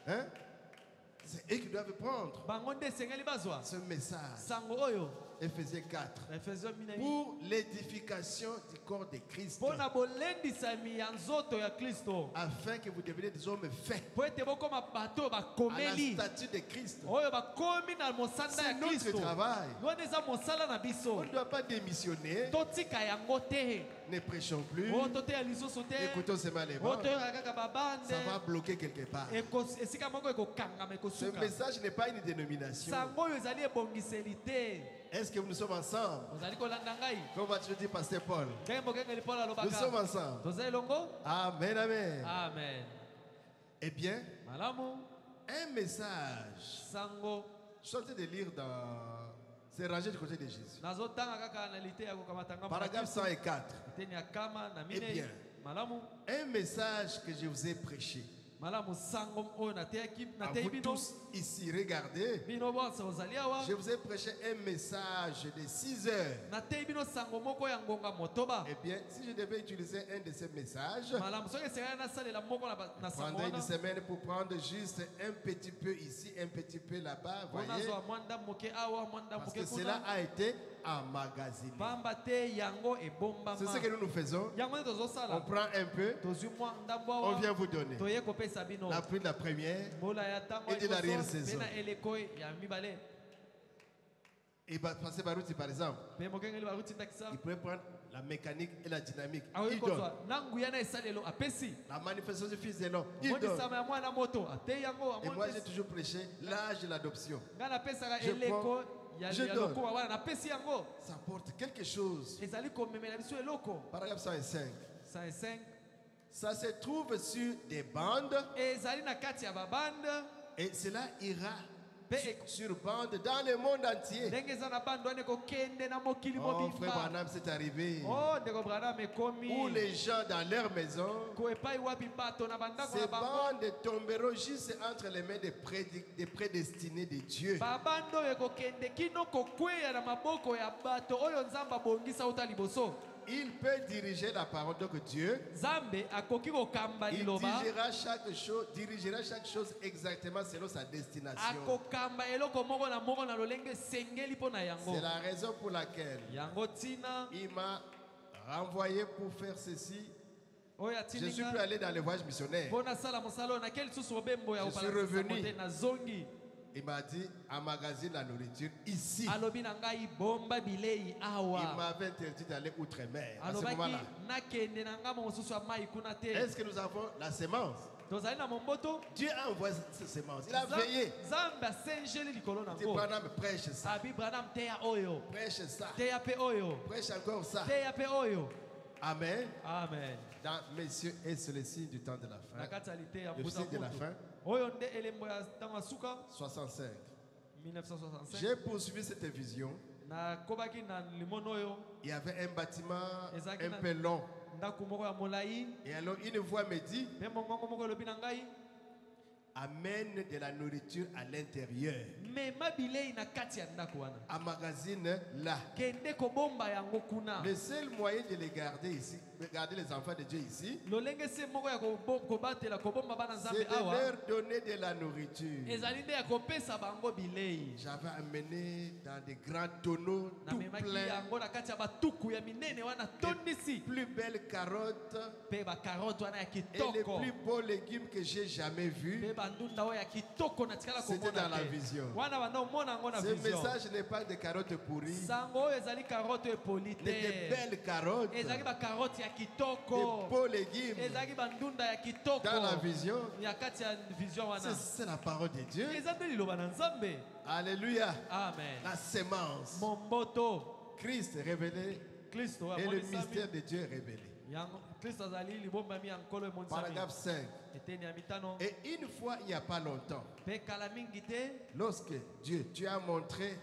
Hein? C'est eux qui doivent prendre bango nde esengeli bazwa ce message. sango oyo. Ephésiens 4. Efeso 4. Pour l'édification du corps de Christ. Mpona bolendisami ya nzoto ya Kristo. Afin que vous deveniez des hommes faits Po ete bokoma bato à la bakomeli. statue de Christ. Oyo bakomi na mosanda C'est ya notre Kristo. travail. Wana eza mosala na On biso. ne doit pas démissionner. Totika yango te. Ne prêchons plus. O toteya lisusu te. Écoutons seulement les O bandes. toyoka kaka babande. Ça va bloquer quelque part. Esika moko ekokangama Ce ekosuka. message n'est pas une dénomination. Sango oyo ezali ebongiseli te. Est-ce que nous sommes ensemble? Ozali kolanda ngai. Comme va te dire Pasteur Paul? Ndenge mokengeli Paul Nous sommes alobaka. ensemble. Tozali longo? Amen, amen. Amen. Eh bien, Malamu. un message. Sango. Je suis en train de lire dans. C'est rangé du côté de Jésus. Nazotanga kaka na lite ya kokamatanga. Paragraphe 104. Teni ya kama na Eh mine. bien. Malamu. Un message que je vous ai prêché. Malamu sango oyo nateyaki À natei vous bino. tous ici, regardez. Bino bonse ozali awa. Je vous ai prêché un message de 6 heures. Natei bino sango moko ya ngonga motoba. Eh bien, si je devais utiliser un de ces messages, Malamu soki esengeli nasalela moko na sango prendrais une wana. semaine pour prendre juste un petit peu ici, un petit peu là-bas, Mpona voyez. zwa mwanda moke awa mwanda Parce moke que cela kuna. a été emmagasiné. Pamba te yango ebombama. C'est ce que nous faisons. Yango nde On tozosala. prend un peu, Tozwi mwa ndambo on awa. vient vous donner. Toye kopesa bino. La pluie de la première, Mbola ya ntango Et de la liboso, arrière-saison. mpe na eleko ya mibale. et passer Barouti par exemple, Mpe mokengeli baruti ndakisa. il pourrait prendre la mécanique et la dynamique. Akoki Il donne. kozwa na nguya na esalelo apesi. La manifestation du Fils de l'homme, il donne. Mondisama ya mwana moto atei yango Et moi, j'ai amoni. toujours prêché l'âge de l'adoption. Ngai napesaka Je eleko prends, ya je ya donne. lokumu wana napesi yango. Ça apporte quelque chose. Ezali komemela biso eloko. Paragraphe 105. 105. Ça se trouve sur des bandes Ezali na kati ya babande. et cela ira Mpe sur bande dans le monde entier. ndenge eza na bande wana ekokende na mokili Oh, frère mobimba. Branham, c'est arrivé. Oh, ndeko Branham ekomi. Où les gens dans leur maison, Ko epai wapi bato na bandako ces na bango. bandes tomberont juste entre les mains des prédestinés de Dieu. Babande oyo ekokende kino kokweya na maboko ya bato oyo Nzambe abongisa uta liboso. Il peut diriger la parole de Dieu. Nzambe akoki kokamba Il liloba. dirigera chaque chose exactement selon sa destination. Akokamba eloko moko na lolenge sengeli mpo na yango. C'est la raison pour laquelle Yango tina il m'a renvoyé pour faire ceci. oyo Je suis plus atininga allé dans les voyages missionnaires. mpo nasala mosala oyo nakeli lisusu mobembo ya Je suis kopalanisa revenu. te nazongi. Il m'a dit, emmagasine la nourriture ici. Alobi na ngai bomba bilei Il awa. m'avait interdit d'aller outre-mer à ce Alobaki moment-là. nakende na ngambo mosusu ya mai kuna te. Est-ce que nous avons la sémence? Tozali na momboto. Dieu a envoyé cette sémence. Il a veillé. Nzambe asenjeli likolo Il dit, nango. Branham, prêche ça. Abi Branham teya oyo. Prêche ça. Teya pe oyo. Prêche encore ça. Teya pe oyo. Amen. Amen. Dans messieurs, et c'est le signe du temps de la Na fin. kati ya lite ya Le mbuta signe de la moto. fin, Oyo nde elembo ya ntango ya suka 65. 1965. J'ai poursuivi cette vision. Nakobaki na limono oyo Il y avait un bâtiment Ezaki un na- peu long. ndako moko ya molai. Et alors une voix me dit, Mpe mongongo moko elobi na ngai amène de la nourriture à l'intérieur. mema bilei na kati ya ndako wana. Emmagasine là. Kende kobomba yango kuna. Le seul moyen de les garder ici, de garder les enfants de Dieu ici, Lolenge se moko ya kobatela kobomba bana c'est Nzambe de awa. leur donner de la nourriture. Ezali nde ya kopesa bango bilei. J'avais amené dans des grands tonneaux Na tout memaki plein, yango na kati ya batuku ya minene wana tondisi. plus belles carottes Mpe bakarote wana ya et les kitoko. plus beaux légumes que j'ai jamais vus. Mpe bandunda oyo ya kitoko na tikala C'était komona dans la te. vision. Wana banda omona yango na Ce vision. message n'est pas des carottes pourries, Sango oyo ezali karote epoli mais des te. belles carottes, Ezali bakarote ya des kitoko. beaux légumes. Ezali bandunda ya kitoko. Dans la vision, Ya kati ya vision wana. c'est la parole de Dieu. Eza nde liloba na Nzambe. Alléluia. Amen. La sémence. Momboto. Christ est révélé Kristo et le amonisami. mystère de Dieu est révélé. Yango Kristo azali libombami ya nkolo emonisami. Paragraphe 5. Eteni ya mitano. Et une fois, il n'y a pas longtemps, Mpe kala mingi te. lorsque Dieu, tu as montré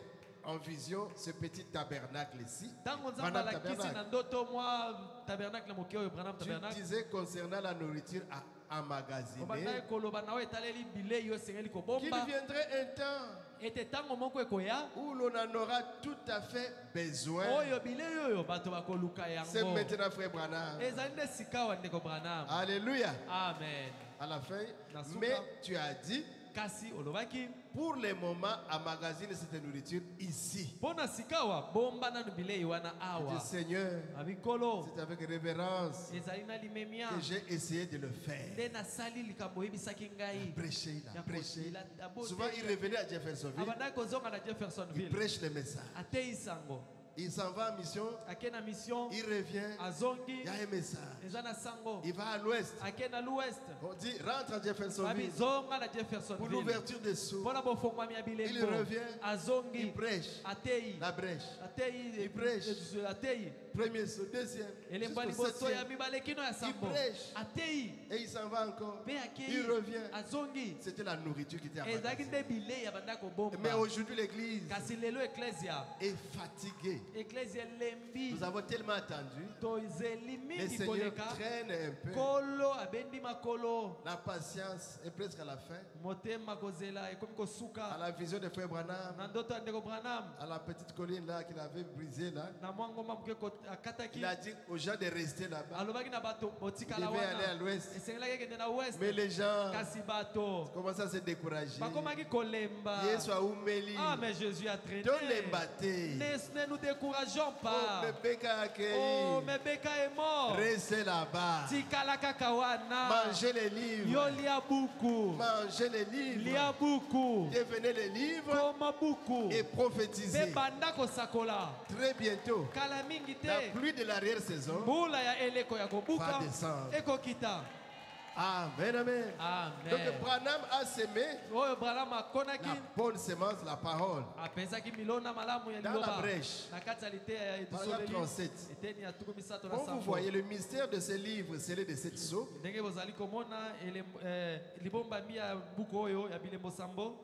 en vision ce petit tabernacle ici, Ntango Nzambe Branham alakisi tabernacle, na ndoto mwa tabernacle moke oyo Branham tu tabernacle. disais concernant la nourriture à Obanda emmagasiner koloba na oyo etaleli bilei oyo esengeli qu'il kobomba. viendrait un temps Ete ntango moko ekoya. où l'on en aura tout à fait besoin. Oyo bilei oyo bato bakoluka C'est yango. maintenant, frère Branham. Ezali nde sika wa ndeko Branham. Alléluia. Amen. À la fin, Nasuka. mais tu as dit kasi olobaki pour le moment, emmagasiner cette nourriture ici. pona sikawa bomba na bilei wana Je awa dis, Seigneur, abikolo c'est avec révérence ezali na limemia que j'ai essayé de le faire. nde nasali likambo oyebisaki ngai Prêcher, il a ya prêché. kosila abote Souvent, il revenait à Jeffersonville, abandaki kozonga na il Jeffersonville prêche le message. atei sango Il s'en va en mission, ake na mission il revient, azongi il y a un message. eza na sango Il va à l'ouest. ake na l'ouest On dit, rentre à babi Jeffersonville zonga na pour Jeffersonville l'ouverture des sous. mpona bofongwami ya Il bilembo revient, azongi il prêche atei la brèche. atei Il prêche. atei Premier saut, deuxième, elembo ya jusqu'au liboso ya septième. mibale kino ya sambo prêche. atei Et il s'en va encore. mpe akei Il revient. azongi C'était la nourriture qui était à ezalaki magasin. nde bilei ya bandaki Mais kobomba aujourd'hui, l'église kasi lelo eklesia est fatiguée. eklesia elembi Nous avons tellement attendu. tozeli Le mingi Seigneur koleka traîne un peu. kolo abendi makolo La patience est presque à la fin. motema kozela ekomi À kosuka la vision de Frère Branham, na ndoto ya ndeko branham à la petite colline là qu'il avait brisée là, na mwa ngomba moke akataki il a dit aux gens de rester là-bas. alobaki na bato Il botikala devait aller à wana l'ouest. esengelaki ekende na west Mais les gens kasi bato commencent à se décourager. bakomaki kolemba Yesu aumeli. ah mais Jésus a traîné Tolembaté. ne nous décourageons Oh, pas mais Beka oh accueilli. mais Beka est mort Restez là-bas. tikala kaka wana Mangez les livres. yo lia buku Mangez les livres. lia buku Devenez les livres koma buku et mpe prophétisez. banda kosakola Très bientôt, kala mingi la te pluie de l'arrière-saison mbula ya eleko ya kobuka va descendre. ekokita Amen, amen. Donc amen Branham a semé oyo branham akonaki la bonne semence, la parole. apesaki milona malamu ya Dans la liloba brèche. na kati ya liteya ya Paragraphe ebisoleli 37. eteni ya tuku misato na Comme vous sambo voyez, le mystère de ce livre scellé de 7 sceaux ndenge bozali komona libombami ya buku oyo ya bilembo sambo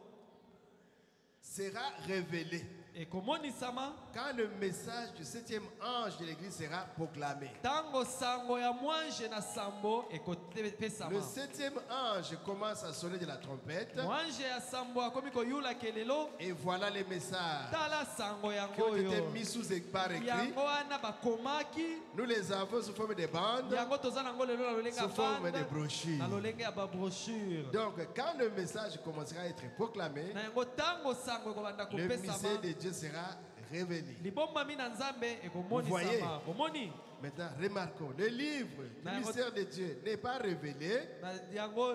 sera révélé ekomonisama quand le message du 7e ange de l'église sera proclamé. ntango sango ya mwange na sambo Le ekopesama 7e ange commence à sonner de la trompette. mwange ya sambo akomi koyula kelelo Et voilà les messages tala sango qui yango ont été oyo mis sous par écrit. yango wana bakomaki Nous les avons sous forme de bandes, yango toza nango lelo na lolenge ya sous forme de bande brochures. na lolenge ya babrochure Donc, quand le message commencera à être proclamé, na yango ntango sango ekobanda le mystère kopesama de Dieu sera révélé. libombami na nzambe Vous voyez? ekomonisama omoni Maintenant, remarquons, le livre du mystère de Dieu n'est pas révélé na yango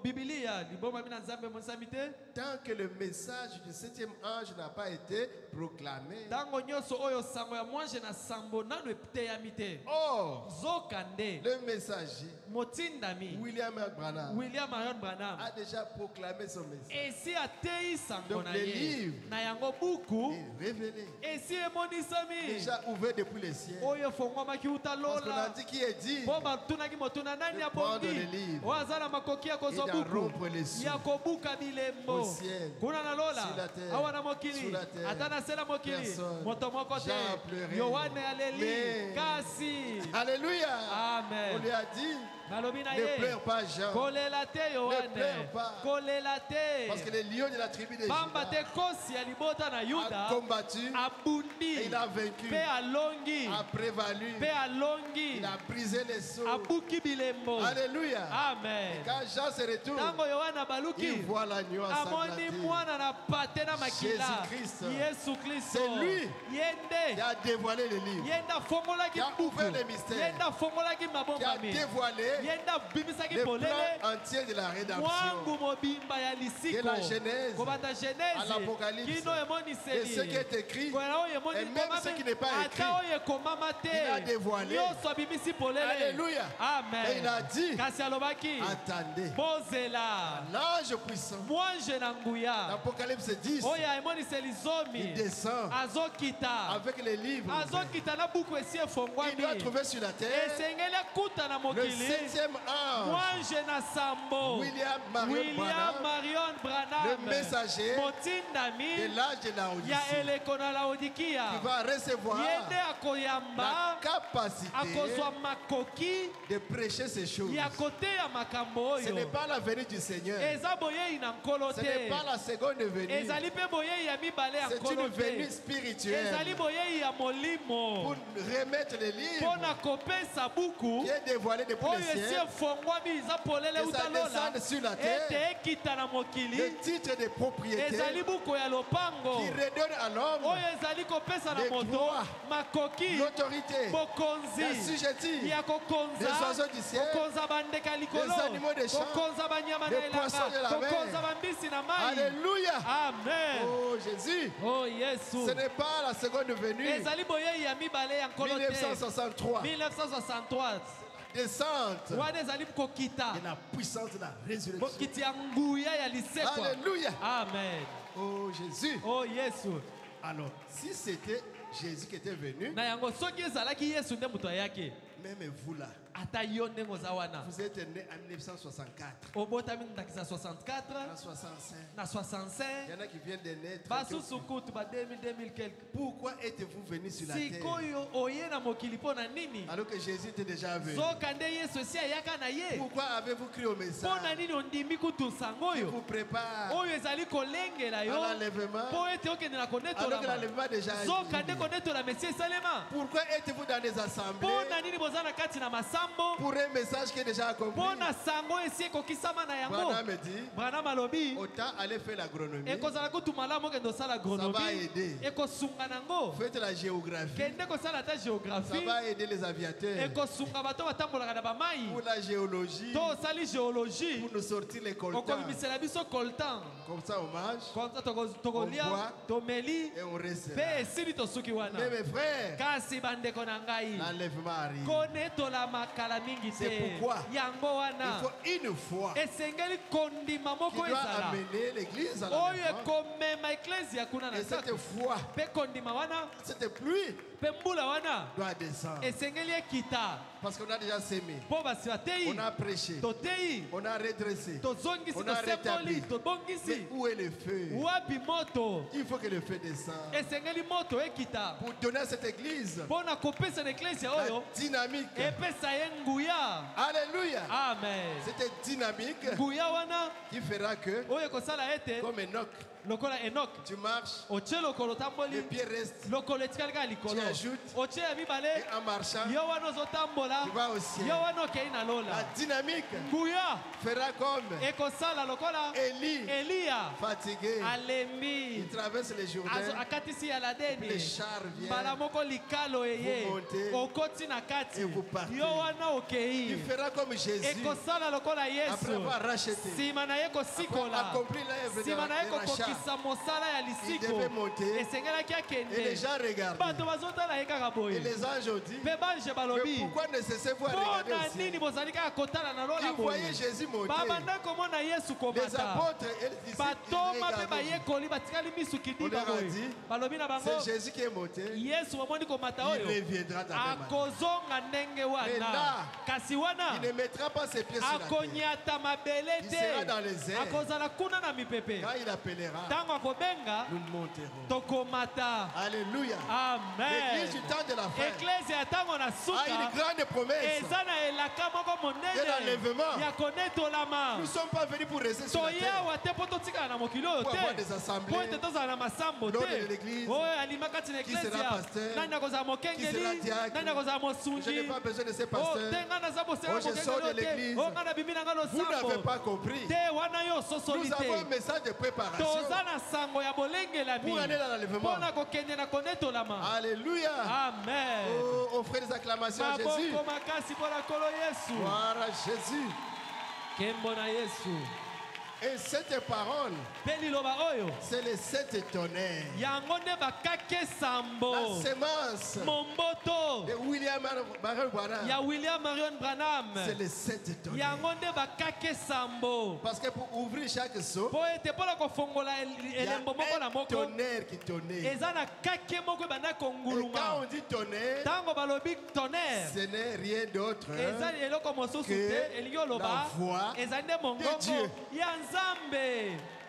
bibilia libombami na nzambe emonisami te tant que le message du 7e ange n'a pas été proclamé. ntango nyonso oyo sango ya mwange na sambo nano eteyami te Or, zoka nde le messager, motindami William Branham, william marion branham a déjà proclamé son message. esi atei sango Donc, na le ye livre na yango buku est révélé, esi emonisami déjà ouvert depuis les cieux. oyo efongwamaki uta Parce qu'on a lola dit qui est dit mpo batunaki motuna nani de ya prendre bongi le livre oyo aza na makoki ya et kozwa d'en buku rompre les sous. ya kobuka bilembo Au ciel, kuna na lola sur la terre, awa na mokili sous la terre, ata na se na mokili personne. moto moko te Jean pleurait. yohane aleli Mais- kasi Alléluia. On amen lui a dit, nalobi na ne ye pleure pas Jean. kolela te yohane pleure pas. kolela te Parce que les lions de la tribu de pamba Juda te kosi ya libota na a yuda combattu et abundi il a vaincu, mpe alongi a prévalu, mpe alongi il a brisé les sceaux. abuki bilembo Alléluia. amen Quand Jean se retourne, ntango yohane abaluki il voit l'agneau amoni ensanglanté. mwana na pate na makila Jésus-Christ. yesu kristo C'est lui. ye Qui nde a dévoilé les livres, ye nde afongolaki Qui a buku ouvert les mystères. ye nde afongolaki qui a mabombami dévoilé ye nde abimisaki le polele plan entier de la rédemption. mwangu mobimba ya De lisiko la Genèse kobanda à genèse l'Apocalypse. kino Et ce qui emoniseli est écrit, koyela oyo emoni et même ce qui n'est pas écrit, ata oyo ekomama il a te dévoilé. nyonso abimisi polele Alléluia. Et il a amen dit, kasi alobaki attendez, bozela l'ange puissant, mwange na nguya l'Apocalypse 10, oyo emoniseli il zomi descend azokita avec les livres. azokita na buku esi Il doit efongwami trouver sur la terre esengeli akuta na le mokili 7e ange, mwange na sambo William Marion william Branham, marion le branham messager de motindami l'âge de la ya Odyssée, eleko na laodikia qui va recevoir ye nde la akoyamba capacité akozwa makoki de prêcher ces choses. ya koteya makambo Ce n'est oyo pas la venue du Seigneur. eza boyei na nkolo Ce n'est te pas la seconde venue. ezali mpe boyei ya mibale ya C'est nkolo une venue te spirituelle ezali boyei ya molimo pour remettre les livres mpo na kopesa buku qui est dévoilé depuis oyo les ciel, que ça descende sur la terre, le titre de propriété qui redonne à l'homme les droits, l'autorité d'assujettir les oiseaux du ciel, les animaux des champs, les poissons de la mer. Alléluia. Amen. Oh Jésus, Oh Yesu. ce n'est pas la seconde venue. Ezali boye ya mibale ya nkolo te. 1963. 1963. Descente Wana ezali kokita. de la puissance de la résurrection. Bokiti ya nguya ya lisekwa. Alléluia. Amen. Oh Jésus. Oh Yesu. Alors, si c'était Jésus qui était venu, Na yango soki ezalaki Yesu nde muto ayaki. même vous là, Ata yo nde ngoza wana. vous êtes né en 1964, Obotami ndakisa 64 en 65. na Il 65. y en a qui viennent de naître. Basusu kutu ba 2000 quelque. Pourquoi êtes-vous venu sur la terre Sikoyo oye na mokili pona nini? alors que Jésus était déjà venu? Zoka nde Yesu si ayaka na ye. Pourquoi avez-vous crié au message Pona nini ondimi kutu qui sangoyo? vous prépare Oyo ezali kolengela yo à l'enlèvement po ete okende na alors que konetola l'enlèvement déjà est zoka nde fini? konetola mesi esalema Pourquoi êtes-vous dans des assemblées mpona nini boza na kati na masambo pour un message qui est déjà accompli? mpona sango esi ekokisama na yango Branham me dit, Branham alobi autant aller faire l'agronomie, ekozala kutu malamu okende osala ça va agronomie aider. ekosunga nango Faites la géographie, kende kosala ata ça géographie va aider les aviateurs. ekosunga bato batambolaka na bamai Pour la géologie, to osali géologie pour nous sortir les coltans. okobimisela biso coltan Comme ça, on mange konza On boit. tokolia tomeli et on reste mpe là. esili tosuki wana Mais mes frères, kasi bandeko na ngai l'enlèvement arrive. konetola makala mingi C'est te pourquoi yango Il wana faut une fois esengeli kondima qui moko doit ezala amener l'église à oyo l'enlèvement. ekomema eklesia kuna na Et cette nzako foi, mpe kondima wana cette pluie mpe mbula wana doit descendre. esengeli ekita Parce qu'on a déjà sémé, mpo basi bateyi on a prêché, toteyi on a redressé. tozongisi On a tosemboli rétabli. tobongisi Mais où est le feu? wapi moto Il faut que le feu descende. esengeli moto ekita Pour donner à cette église mpo na kopesa na eklesia la oyo dynamique. epesa ye nguya Alléluia. amen Cette dynamique nguya wana qui fera que, oyo ekosala ete comme Enoch, lokola enok tu marches, otie lokolo les otamboli pieds restent. lokolo etikali kaka likolo Tu ajoutes. otie ya Et mibale en marchant, yo wana ozotambola tu vas au ciel. yo wana okei na La lola dynamique nguya fera comme ekosala lokola Élie, eliya fatigué. alembi Il traverse les Jourdains. akatisi ya Les ladeni chars mbala viennent. moko likalo eye Vous montez. okoti na kati Et vous partez. yo wana Il okei fera comme Jésus. ekosala lokola Après yesu avoir racheté, nsima na ye après kosikola accompli l'œuvre de nsima na ye rachat, kokokisa mosala ya il lisiko devait monter. esengelaki Et les akende gens regardent. bato bazotala ye kaka Et boye les anges ont dit, mpe bange mais balobi pourquoi ne cessez-vous à regarder mpona au ciel? nini bozali kaka kotala na lola Ils boye voyaient Jésus monter. babanda komona yesu Les komata apôtres, ils batoma mpe regardaient. bayekoli batikali misu On kidiba leur a boye dit, balobi na bango c'est Jésus qui est monté. yesu bamoni komata Il oyo reviendra dans la main. akozonga ndenge Mais wana là, kasi wana Il ne mettra pas ses pieds sur la terre. akonyata mabele Il sera te dans les airs. akozala kuna na mipepe Quand il appellera, ntango akobenga nous monterons. tokomata Alléluia. amen L'église du temps de la fin eklesia ya ntango na a suka une grande promesse. eza na elaka moko Et monene l'enlèvement. ya konetolama Nous ne sommes pas venus pour rester sur la terre. toyawa te mpo totikala na mokili oyo Pour te avoir des assemblées. mpo ete tozala na masambo L'ordre te de l'église. oyo alima kati na Qui sera eklesia pasteur? nani akozala Qui sera mokengeli diacre? nani akozala Je n'ai mosungi pas besoin de ces o pasteurs. te ngai naza bosenga Oh, je sors de mokengeli oyo l'église. te o ngai na bimi na ngai Vous n'avez losambo pas compris. te wana yo ososoli Nous avons un te message de préparation toza na sango ya bolengelami pour aller dans l'enlèvement. mpo na kokende na konetolama Alléluia. amen Oh, offrez des acclamations à Jésus. maboko makasi mpo na nkolo yesu Gloire à Jésus. nkembo na yesu Et cette parole, mpe liloba oyo c'est les 7 tonnerres. yango nde bakake La sambo sémence momboto de William Marion Branham, ya william marion branham c'est les 7 tonnerres. yango nde bakake sambo Parce que pour ouvrir chaque seau, mpo ete mpona kofongola il y a elembo moko na un moko tonnerre qui tonnait. eza na kake moko ebanda Et quand konguluma on dit tonnerre, ntango balobi tonnerre ce n'est rien d'autre eza eloko mosusu que te elingi la oloba voix eza nde de mongongo Dieu. ya nzambe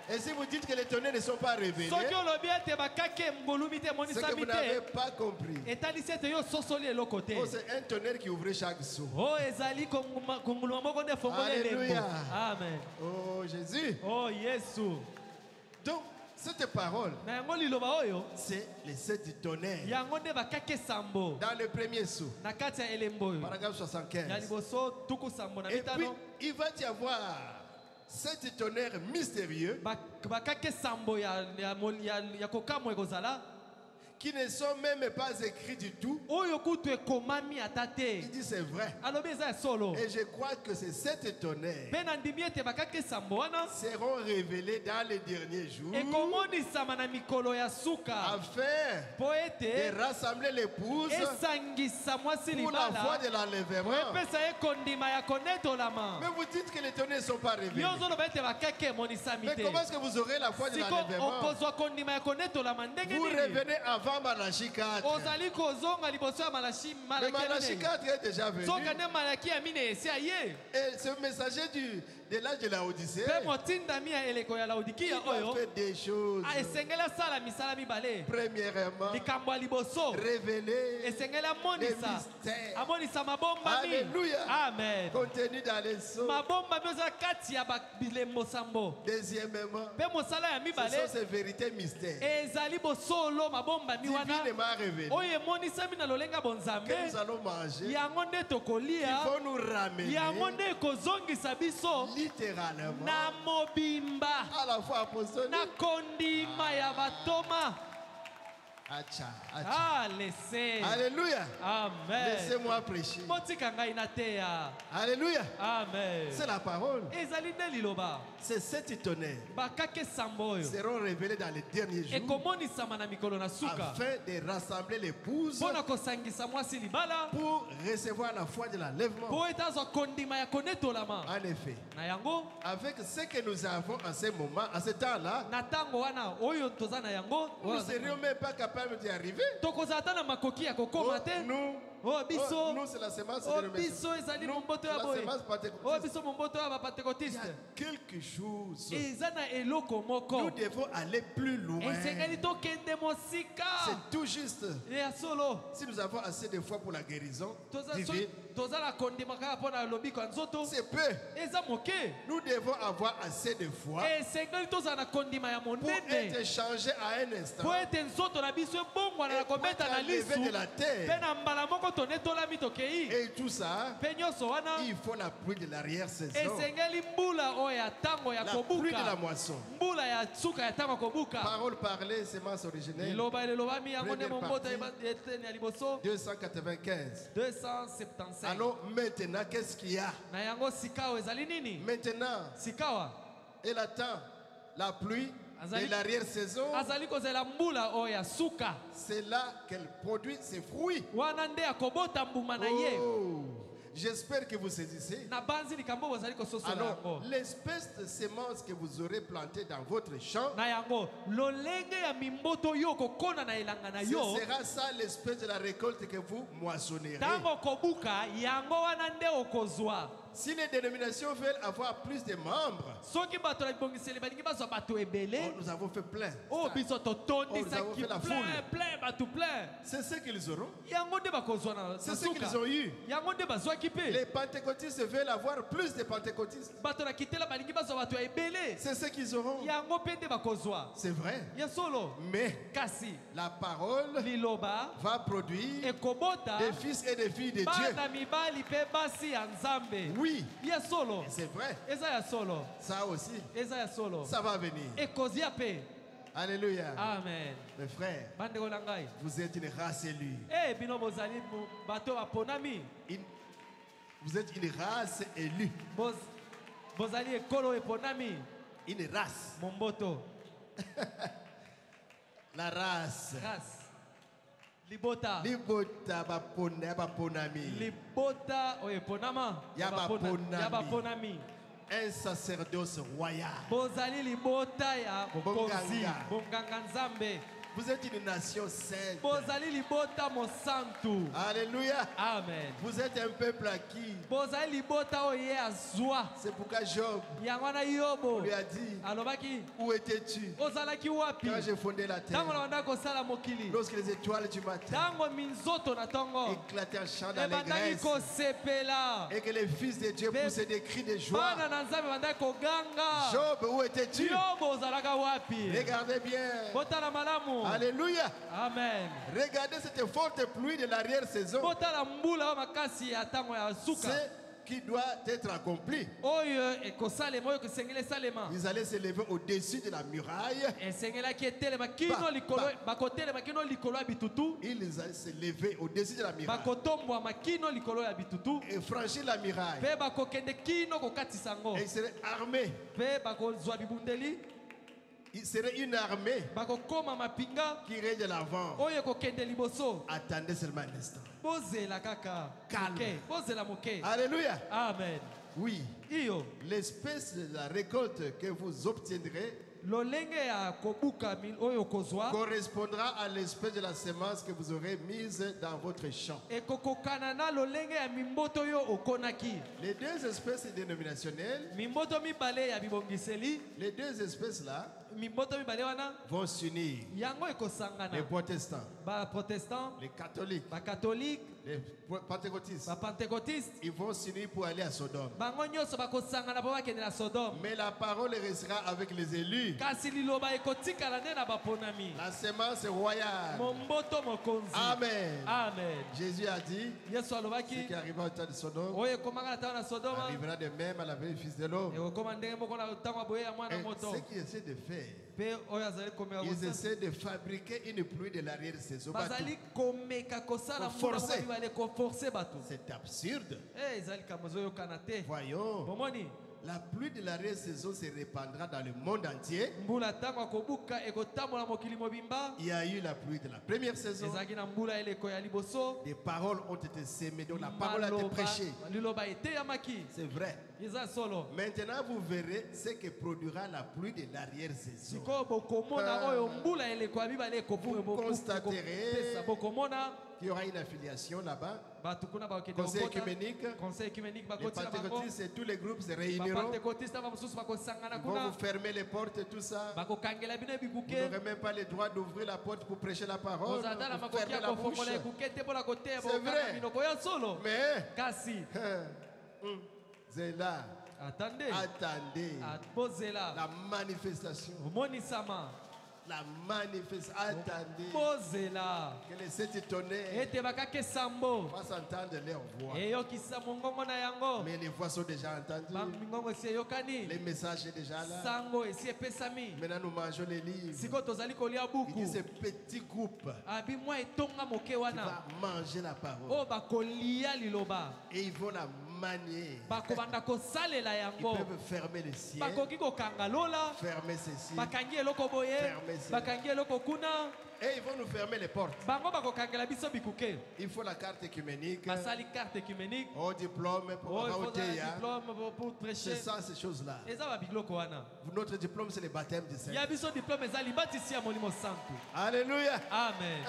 Et si vous dites que les tonnerres ne sont pas révélés, soki olobi ete bakake ngulumi te c'est que emonisami vous n'avez te pas compris. etalisi ete yo ososoli eloko te Oh, c'est un tonnerre qui ouvrait chaque seau. oyo ezali konguluma moko nde efongola elembo Alléluia. amen Oh, Jésus. o yesu Donc, Cette parole, na yango liloba oyo c'est les 7 tonnerres. yango nde bakake sambo Dans le premier saut, na kati ya elembo oyo paragraphe ya 75. liboso tuku sambo na Et puis, mitano il va y avoir 7 tonnerres mystérieux bakake sambo ya kokamwa ekozala qui ne sont même pas écrits du tout. oyo kutu ekomami ata te Il dit c'est vrai. alobi eza ya solo Et je crois que ces 7 tonnerres mpe na ndimi ete bakake sambo wana seront révélés dans les derniers jours ekomonisama na mikolo ya suka afin mpo de ete rassembler l'épouse esangisa mwasi pour la foi libala de l'enlèvement. epesa ye kondima ya konetolama Mais vous dites que les tonnerres ne sont pas révélés. yo ozoloba ete bakake emonisami Mais te comment est-ce que vous aurez la foi de siko l'enlèvement? okozwa kondima ya konetolama ndenge Vous nini revenez avant Malachie 4. ozali kozonga liboso ya Mais malaki Malachie ya 4 est déjà venu. soka nde malaki ya mine esi aye Et ce messager de l'âge de la Odyssée, mpe motindami ya eleko ya il laodikia doit oyo faire des choses. esengeli asala misala mibale Premièrement, likambo ya liboso révéler esengeli les amonisa mystères amonisa mabombami Alléluia. amen contenus dans les sceaux. mabombami oza kati ya bilembo sambo Deuxièmement, mpe mosala ya ce mibale sont ces vérités mystères ezali bosolo mabombami wana divinement révélées oyo emonisami na lolenga bonzambe que nous allons manger, yango nde qui tokolia vont nous ramener yango nde ekozongisa biso littéralement na mobimba à la foi apostolique. na kondima ya batoma Acha, acha. alese Alléluia. amen Laissez-moi prêcher. botika ngai nateya Alléluia. amen C'est la parole. ezali nde liloba Ces 7 tonnerres bakake sambo oyo seront révélés dans les derniers jours ekomonisama na mikolo na suka afin de rassembler l'épouse mpo na kosangisa mwasi libala pour recevoir la foi de l'enlèvement. mpo ete azwa kondima ya konetolama En effet, na yango avec ce que nous avons en ce moment, en ce temps-là, na ntango wana oyo toza na yango nous ne serions même pas capables d'y arriver. tokozala ata na makoki ya Oh, kokoma te nous, oyo biso nous c'est la semence oyo de remerciement. biso ezali Nous, momboto c'est ya la boye semence oyo pentecôtiste. biso momboto ya Il y a bapentekotiste quelque chose. eza na eloko Nous moko devons aller plus loin. esengeli tokende mosika C'est tout juste. ya solo Si nous avons assez de foi pour la guérison Toza- divine, toza na kondima kaka mpo na lobiko ya nzoto c'est peu. eza moke Nous devons avoir assez de foi esengeli tozala na kondima ya pour monene être changé à un instant. mpo ete nzoto na biso ebongwana Et na kobeta pour na être enlevé lisu de la terre. mpe na mbala moko tonetolami tokei Et tout ça, mpe nyonso wana il faut la pluie de l'arrière-saison. esengeli mbula oyo ya ntango ya La pluie de la kobuka moisson. mbula ya suka ya ntango ya kobuka Parole parlée, semence originelle. liloba elelobami yango nde Première mombota partie. eteni ya liboso 295. 275 Alors maintenant, qu'est-ce qu'il y a? na yango sikawa ezali nini Maintenant, sikawa elle attend la pluie Azali- de l'arrière-saison. azali kozela mbula oyo ya suka C'est là qu'elle produit ses fruits. wana nde akobota mbuma na ye Oh, j'espère que vous saisissez. na banzi likambo bozali kososola Alors, yango l'espèce de semence que vous aurez plantée dans votre champ, na yango lolenge ya mimboto yo kokona na elanga na ce yo sera ça l'espèce de la récolte que vous moissonnerez. ntango okobuka yango wana nde okozwa Si les dénominations veulent avoir plus de membres, soki bato na bibongiseli balingi bazwa bato oh, ebele nous avons fait plein. oyo biso Oh, nous totondisaki avons fait la plein foule. plein bato plein C'est ce qu'ils auront. yango nde bakozwa na C'est na ce suka qu'ils ont eu. yango nde bazwaki mpe Les pentecôtistes veulent avoir plus de pentecôtistes. bato na kitela balingi bazwa bato ya ebele C'est ce qu'ils auront. yango mpe nde bakozwa C'est vrai. ya solo Mais kasi la parole liloba va produire ekobota des fils et des filles de Dieu. bana mibali mpe basi ya nzambe Oui, ya solo c'est vrai. eza ya solo Ça aussi, eza ya solo ça va venir. ekozia mpe Alléluia. amen Mes frères, bandeko na ngai vous êtes une race élue. bino bozali bato baponami Vous êtes une race élue. bozali ekolo eponami Une race. momboto La race. ras libota Libota baponami. libota oyo eponama Ya baponami. ya baponami Un sacerdoce royal. bozali libota ya bokonzi Bonganga. bonganga nzambe Vous êtes une nation sainte. Bozali libota mosantu. Alléluia. Amen. Vous êtes un peuple acquis. Bozali libota oye azwa. C'est pourquoi Job Yangwana yobo. lui a dit, Alobaki. où étais-tu Ozalaki wapi? quand j'ai fondé la terre? Tango na wanda kosala mokili. Lorsque les étoiles du matin Tango minzoto na tongo. éclataient en chant dans Ebandaki les kosepela. et que les fils de Dieu poussaient des cris de joie. Bana na nzambe bandaki koganga. Job, où étais-tu? Yobo ozalaka wapi? Regardez bien. Botala malamu. Alléluia. Amen. Regardez cette forte pluie de l'arrière-saison. Botala mbula wa makasi ya tango ya suka. C'est qui doit être accompli. Oyo ekosalema oyo kesengeli esalema. Ils allaient se lever au-dessus de la muraille. Esengelaki etelema kino likolo bakotelema kino likolo ya bitutu. Ils allaient se lever au-dessus de la muraille Bakotombwama kino likolo ya bitutu. et franchir la muraille. Mpe bakokende kino kokatisa yango. Et ils seraient armés. Mpe bakozwa bibundeli. Il serait une armée Bakokoma mapinga. qui irait de l'avant. Oyo kokende liboso. Attendez seulement un instant. Bozela kaka. Calme. Moke. Bozela moke. Alléluia. Amen. Oui. Iyo. L'espèce de la récolte que vous obtiendrez Lolenge ya kobuka oyo kozwa. correspondra à l'espèce de la semence que vous aurez mise dans votre champ. Ekokokana na lolenge ya mimboto yo okonaki. Les deux espèces dénominationnelles, Mimboto mibale ya bibongiseli. les deux espèces-là Mimboto mibale wana. vont s'unir. Yango Les ekosangana. protestants, Ba protestant, les catholiques, ba catholique, les pentecôtistes, ba pentecôtiste. ils vont s'unir pour aller à Sodome. Bango nyonso bakosangana po bakende na Sodome. Mais la parole restera avec les élus. Kasi liloba ekotikala nde na baponami. La semence royale. Momboto mokonzi. Amen. Amen. Jésus a dit, Yesu ce alobaki qui arriva au temps de Sodome oyo ekomaka na ntango na Sodoma arrivera de même à la venue du Fils de l'homme. ekokoma ndenge moko na ntango ya boye ya mwana Et moto. ce qu'ils essaient de faire, Mpe oyo azali komeka ils kosala. essaient de fabriquer une pluie de l'arrière-saison. Bazali komeka kosala Forcer. mbula mibale koforce bato. C'est absurde. Ezali kambo ezoyokana te. Voyons, Bomoni la pluie de l'arrière-saison se répandra dans le monde entier. mbula ntango ya kobuka ekotambola mokili mobimba. Il y a eu la pluie de la première saison. Ezalaki na mbula eleko ya liboso. Des paroles ont été sémées, donc la parole a été prêchée. Liloba eteyamaki. C'est vrai. Eza solo. Maintenant, vous verrez ce que produira la pluie de l'arrière-saison. Sikoyo bokomona oyo mbula eleko ya mibale Vous constaterez bokomona qu'il y aura une affiliation là-bas. bato kuna bakende Conseil kokota. écuménique, Conseil écuménique les bakoti na bango. pentecôtistes et tous les groupes se réuniront. Bapentecôtiste na bamosusu bakosangana Ils vont kuna. vous fermer les portes et tout ça. Bakokangela bino Vous bikuke. n'aurez même pas le droit d'ouvrir la porte pour prêcher la parole. Ozata na Vous makoki fermez ya la bouche. kofongola ekuke te mpona koteya C'est bokanga vrai. minoko ya solo. Mais, Kasi Zéla, attendez. attendez Bozela. la manifestation. Omonisama. La manifestation. Attendez Bozela. que les sept tonnerres Ete bakake sambo. fassent entendre leur voix. Eyokisa mongongo na yango. Mais les voix sont déjà entendues. Mingongo esi eyokani. Les messages sont déjà là. Sango esi epesami. Maintenant, nous mangeons les livres. Siko tozali kolia Il buku. dit ce petit groupe Abi mwa etonga moke qui wana. va manger la parole. O bakolia liloba. Et ils vont la manier. Bakobanda kosalela Ils yango. peuvent fermer le ciel, Bakoki kokanga lola. fermer ceci. Bakangi eloko boye. Fermez ça. Bakangi eloko kuna. Et ils vont nous fermer les portes. Bango bakokangela biso bikuke. Il faut la carte écuménique, Basali carte écuménique. au diplôme, pour Oh, il faut un Oteya. diplôme pour prêcher. C'est ça, ces choses-là. Eza ba biloko wana. Notre diplôme, c'est le baptême du Saint. Ya biso diplôme eza libatisi ya molimo santu. Alléluia. Amen.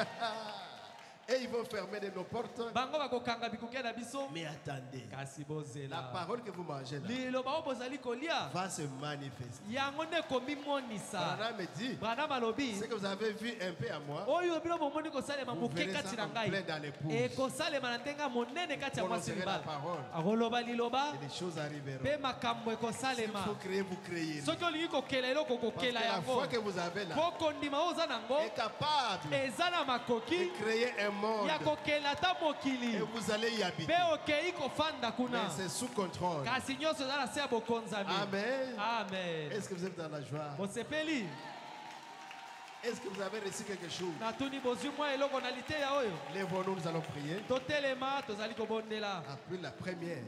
Et ils vont fermer de nos portes. Bango bakokanga bikuke na biso. Mais attendez, Kasi la bozela. parole que vous mangez là Liloba o bozali kolia. va se manifester. Yango ne komimonisa. Branham me dit, Bana malobi. ce que vous avez vu un peu à moi, Oyo bino bomoni kosalema vous moke verrez kati ça na en plein ngai. dans l'épouse. Ekosalema na ndenga monene kati ya Vous mwasi prononcerez la libala. parole Akoloba liloba. et les choses arriveront. Pe makambo S'il ekosalema. faut créer, vous créez. Soki olingi kokela eloko Parce que kokela la yango. foi que vous avez là Po kondima oyo oza nango. est capable Eza na de makoki. créer un monde Ya kokela ata mokili. et vous allez y habiter. Pe okei kofanda Mais kuna. c'est sous contrôle. Kasi nyonso eza na se ya bokonzami. Amen. Amen. Est-ce que vous êtes dans la joie? Bosepeli. Est-ce que vous avez reçu quelque chose? Natuni bozwi mwa eloko na liteya oyo. Lèvons-nous, nous allons prier. Totelema tozali kobondela. Après la première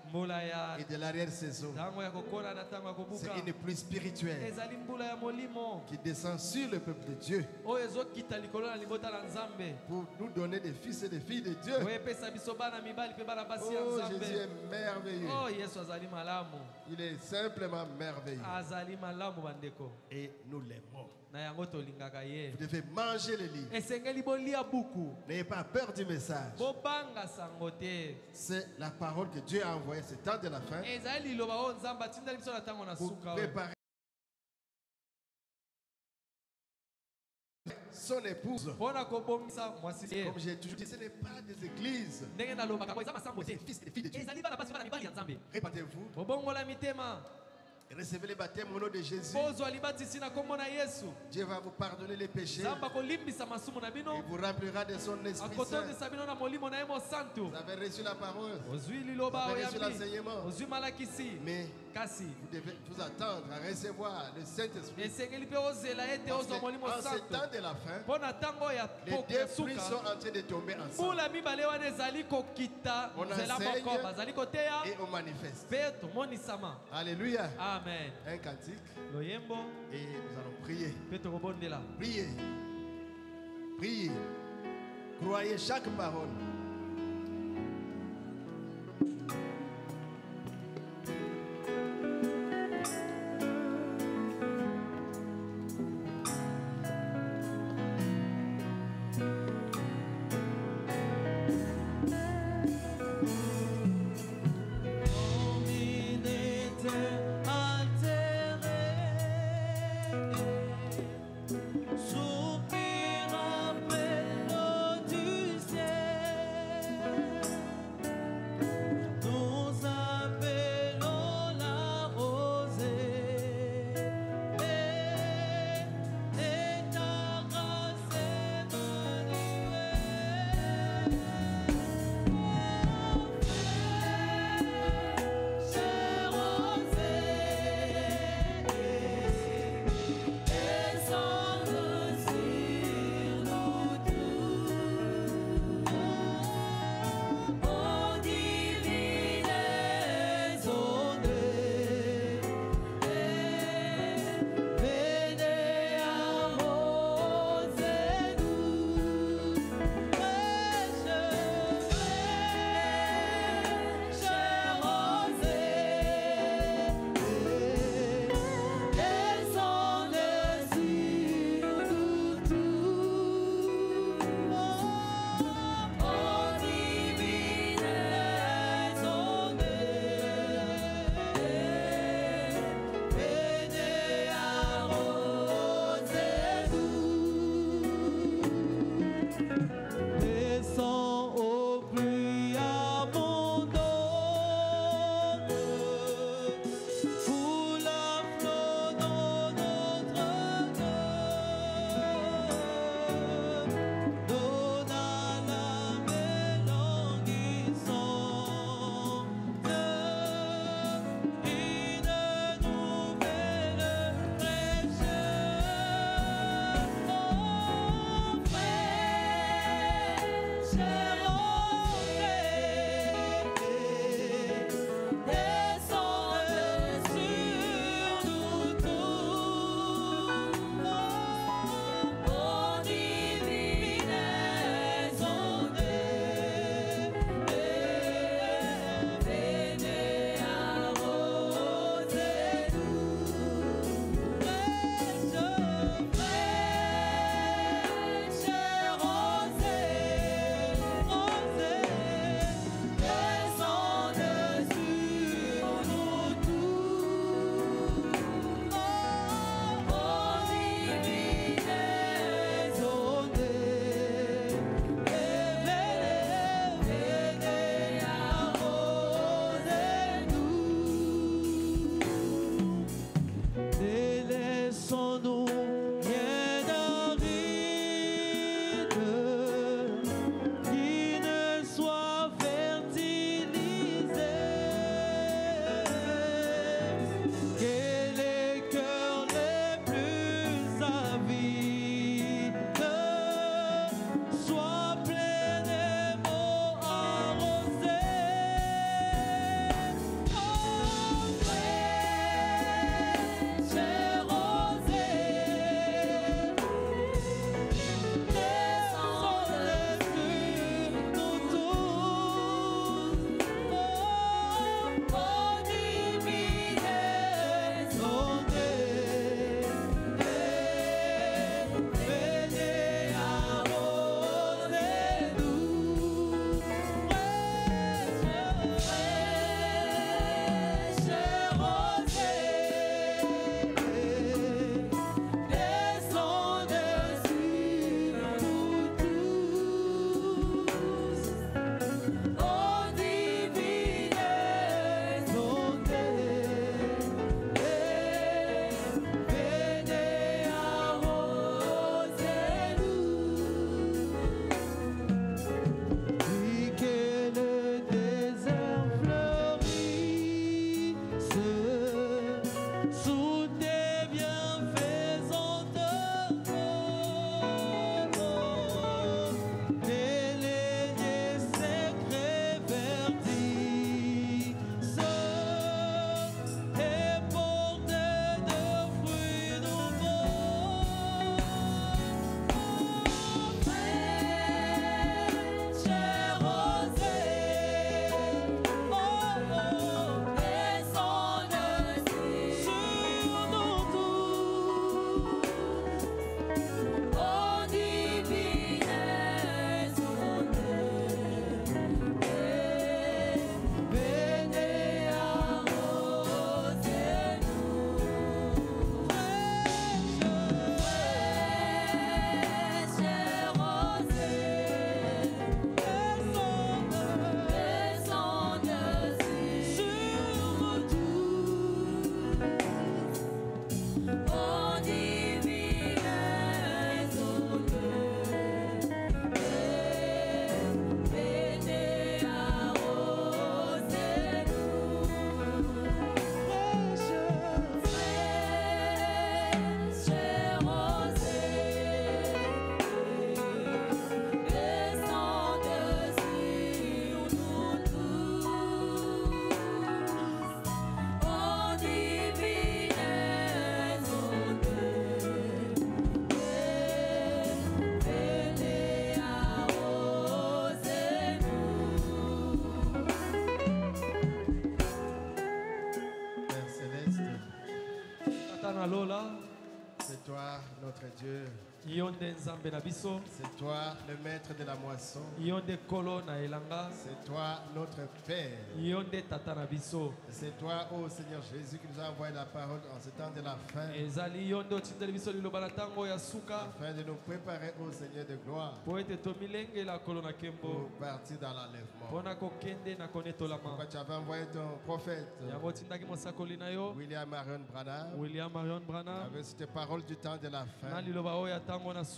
Mbula ya et de l'arrière-saison, ntango ya kokona na ntango ya c'est kobuka. une pluie spirituelle Ezali mbula ya molimo. qui descend sur le peuple de Dieu Oyo ezokita likolo na libota na Nzambe. pour nous donner des fils et des filles de Dieu. Oyo epesa biso bana mibali pe bana basi ya Oh, Nzambe. Jésus est merveilleux. Oh, Yesu azali malamu. Il est simplement merveilleux. azali malamu bandeko. Et nous l'aimons. Na yango tolingaka ye. Vous devez manger le livre. Esengeli bolia buku. N'ayez pas peur du message. Bobanga sangote. C'est la parole que Dieu a envoyée. C'est temps de la fin. Ezali loba o nzamba tindali biso na tango na Pour suka. préparer son épouse. Pona kobongisa mwasi ye. Comme j'ai toujours dit, ce n'est pas des églises. Ndenge na loba kabo ezama sangote. C'est des fils et des filles de Dieu. Ezali bana basi bana mibali ya Nzambe. Répandez-vous. Bobongola mitema. Recevez les baptêmes au nom de Jésus. Bozwa libatisi na kombo na Yesu. Dieu va vous pardonner les péchés. Nzamba kolimbisa masumu na bino. Il vous remplira de son Esprit Saint. Akotondisa bino na molimo na ye mo santu. Vous avez reçu la parole. Ozwi liloba Vous avez reçu oyambi. l'enseignement. Ozwi malakisi. Mais Kasi. vous devez vous attendre à recevoir le Saint-Esprit. Esengeli mpe ozela ete Parce ozwa molimo que en ce santu. temps de la fin, Mpona ntango ya les deux fruits sont suka. en train de tomber ensemble. mbula mibale wana ezali kokita On nzela enseigne moko bazali koteya Et on manifeste. mpe tomonisama. Alléluia. Amen. Un cantique. Loyembo Et nous allons prier. mpe tokobondela. Priez. Priez. Croyez chaque parole. Soupir appel du ciel. C'est toi, notre Dieu. C'est toi, le maître de la moisson. C'est toi, notre Père. C'est toi, ô Seigneur Jésus, qui nous a envoyé la parole en ce temps de la fin. Afin de nous préparer, ô Seigneur de gloire, pour partir dans l'enlèvement. Pourquoi tu avais envoyé ton prophète William Marion Branham avec cette parole du temps de la fin.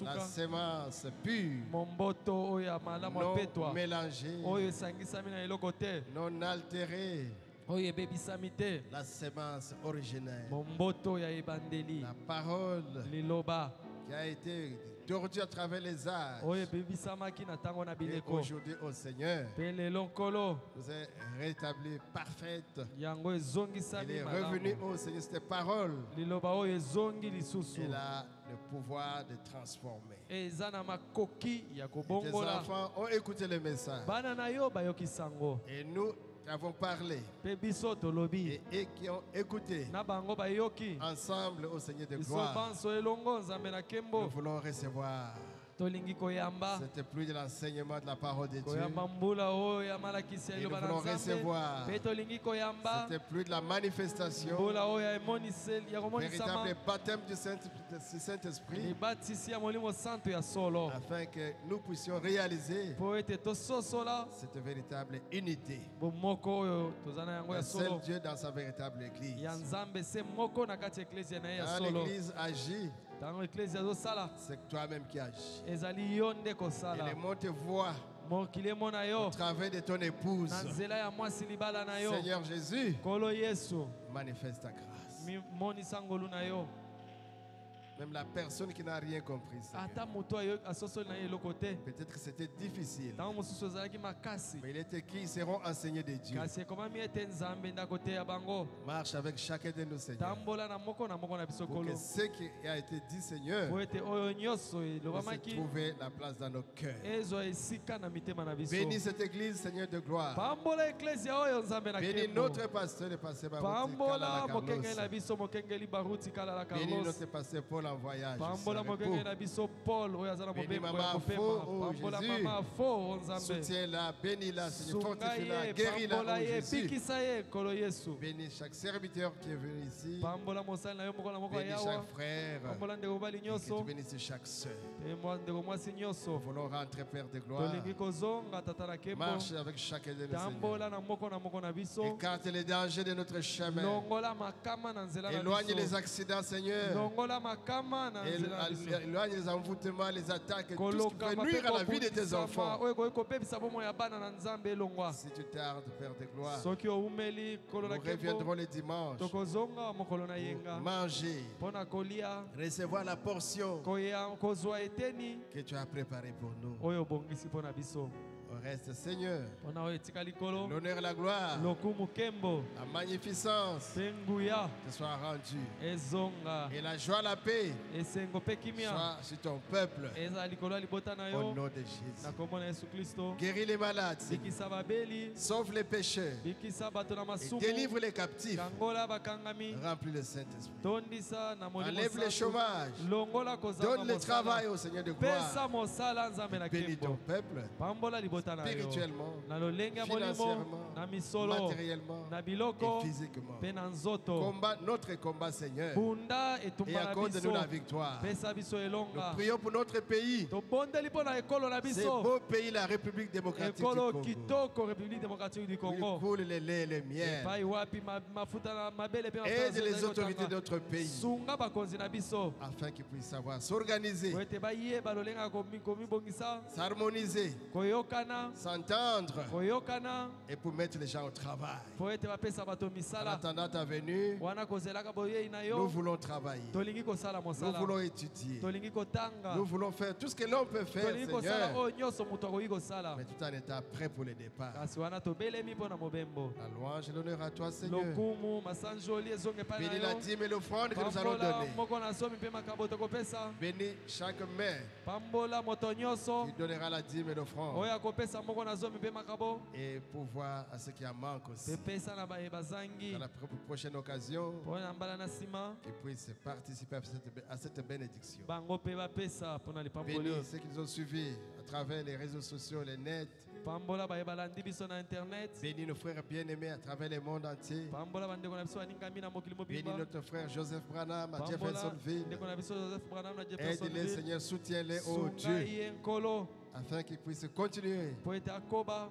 La sémence pure, non mélangée, non altérée, la sémence originelle, la parole qui a été tordue à travers les âges. Et aujourd'hui, au Seigneur, nous est rétabli parfaite. Il est revenu au Seigneur, cette parole. Il a le pouvoir de transformer. Et tes enfants ont écouté le message. Et nous avons parlé. Et qui ont écouté ensemble au Seigneur de gloire. Nous voulons recevoir cette pluie de l'enseignement de la parole de Dieu. Et nous voulons recevoir cette pluie de la manifestation, véritable baptême du Saint-Esprit, afin que nous puissions réaliser cette véritable unité. Le seul Dieu dans sa véritable église. Quand l'église agit, c'est toi-même qui agis. Et les mots te voient au travers de ton épouse. Seigneur Jésus, manifeste ta grâce. Même la personne qui n'a rien compris, peut-être que c'était difficile, mais il était qui seront enseignés de Dieu. Marche avec chacun de nous, Seigneur, pour que ce qui a été dit, Seigneur, puisse trouver la place dans nos cœurs. Bénis cette église, Seigneur de gloire. Bénis notre pasteur, le pasteur Baruti Kala Carlos. Bénis notre pasteur Paul en voyage. Bénis maman Fo, Jésus. Soutiens-la, bénis-la, Seigneur, fortifie-la, guéris-la, oh Jésus. Bénis chaque serviteur qui est venu ici. Bénis chaque frère. Et que tu bénisses chaque soeur. Nous voulons rentrer, Père de gloire. Marche avec chacun de nous, Seigneur. Écarte les dangers de notre chemin. Éloigne les accidents, Seigneur. Éloigne les envoûtements, les attaques, tout ce qui peut nuire à la vie de tes enfants. Si tu tardes, Père de gloire, nous reviendrons les dimanches pour manger, recevoir la portion que tu as préparée pour nous. Au reste, Seigneur, l'honneur et la gloire, la magnificence te soient rendus. Et la joie, la paix soit sur ton peuple. Au nom de Jésus. Guéris les malades, sauve les pécheurs, et délivre les captifs. Remplis le Saint-Esprit. Enlève le chômage. Donne le travail au Seigneur de gloire. Bénis ton peuple. libota na yo spirituellement, na lolenge ya molimo financièrement, na misolo matériellement na biloko et physiquement. mpe na nzoto Combat notre combat, Seigneur, bunda et etumba na accorde-nous biso la victoire. pesa biso Nous elonga prions pour notre pays, tobondeli mpo na ekolo na ce biso beau pays, la République démocratique du ekolo Congo. kitoko république démocratique du Où il congo coule le lait et le miel. epai wapi mafuta na mabele mpe Aide les autorités de notre pays sunga bakonzi na biso afin qu'ils puissent savoir s'organiser, po ete bayeba lolenge ya komibongisa s'harmoniser, koyokana s'entendre koyokana et pour mettre les gens au travail. po ete bapesa bato En misala attendant ta venue, wana kozelaka boyei na nous yo voulons travailler, tolingi kosala nous mosala voulons étudier, tolingi kotanga nous voulons faire tout ce que l'on peut faire, tolingi kosala Seigneur, oyo nyonso moto akoki kosala mais tout en étant prêt pour le départ. kasi wana tobelemi mpo na mobembo La louange et l'honneur à toi, Seigneur. lokumu masanjoli ezonge epai Bénis na la yo dîme et l'offrande que nous allons pambola donner. moko na zomi mpe makambo tokopesa Bénis chaque main pambola moto nyonso qui donnera la dîme et l'offrande oyo akopesa moko na zomi mpe makabo et pouvoir à ceux qui en manquent aussi. mpe pesa na bazangi Dans la prochaine occasion, mpo na mbala na nsima qu'ils puissent participer à cette bénédiction. bango mpe bapesa mpo na lipamboli Bénis oyo ceux qui nous ont suivis à travers les réseaux sociaux, les nets. pambola baye balandi biso na internet Bénis nos frères bien-aimés à travers le monde entier. pambola bandeko na biso baningami na mokili Bénis mobimba notre frère Joseph Branham à pambola Jeffersonville. ndeko na biso joseph branham na Aide-les, jeffersonville Seigneur, soutiens-les, oh sunga Dieu, ye nkolo afin qu'ils puissent continuer po ete akoba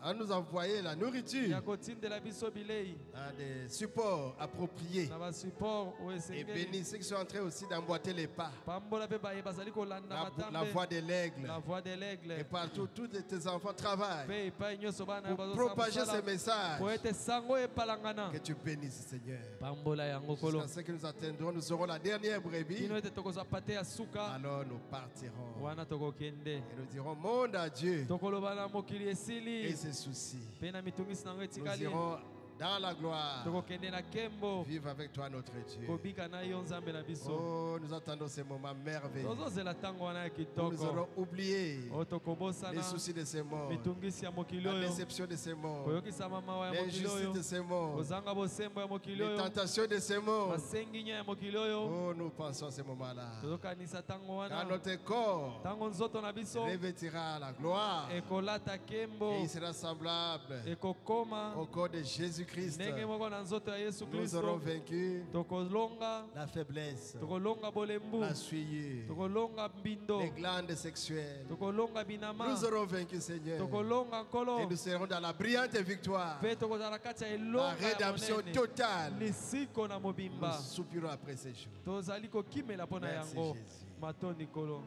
à nous envoyer la nourriture ya kotindela biso bilei à des supports appropriés. na basupport oyo Et esengeli bénis ceux qui sont en train aussi d'emboîter les pas. pambola mpe baye bazali kolanda La matambe voix de l'aigle. la voix de Et l'aigle partout, tous tes enfants travaillent mpe epai nyonso bana pour propager ce message. po ete sango epalangana Que tu bénisses, Seigneur. pambola yango kolo Jusqu'à ce que nous atteindrons, nous aurons la dernière brebis. kino ete tokozwa pate ya suka Alors nous partirons. wana tokokende Et nous dirons monde à Dieu tokoloba na mokili et esili ses soucis. mpe na mitungisi nango Nous etikali irons dans la gloire. tokokende na kembo Vivre avec toi, notre Dieu. kobika na yo nzambe na biso Oh, nous attendons ces moments merveilleux. tozozela ntango wana ya Où nous kitoko aurons oublié oyo tokobosana les soucis de ces mondes, mitungisi ya mokili la oyo déception de ces mondes, koyokisama mawa ya mokili l'injustice oyo de ces mondes, kozanga bosembo ya mokili les oyo tentations de ces mondes. masenginyo ya mokili oyo Oh, nous pensons à ces moments-là. tozokanisa ntango Quand wana notre corps ntango nzoto na biso revêtira la gloire ekolata kembo et il sera semblable ekokoma au corps de Jésus-Christ, ndenge moko na nzoto ya yesu nous aurons kristo vaincu tokolonga la faiblesse, tokolonga bolembu la souillure, tokolonga mbindo les glandes sexuelles. tokolonga binama Nous aurons vaincu, Seigneur, tokolonga nkolo et nous serons dans la brillante victoire, mpe tokozala kati ya la elonga ya rédemption monene totale. lisiko na Nous mobimba soupirons après ces jours. tozali kokimela mpo na Merci, yango Jésus. matondi nkolo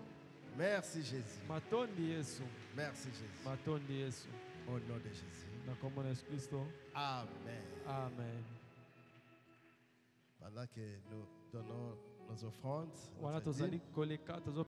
Merci Jésus. matondi yesu Merci Jésus. matondi yesu Au nom de Jésus. na kombo na yesu kristo Amen. amen Pendant que nous donnons nos offrandes, wana notre tozali dîme, koleka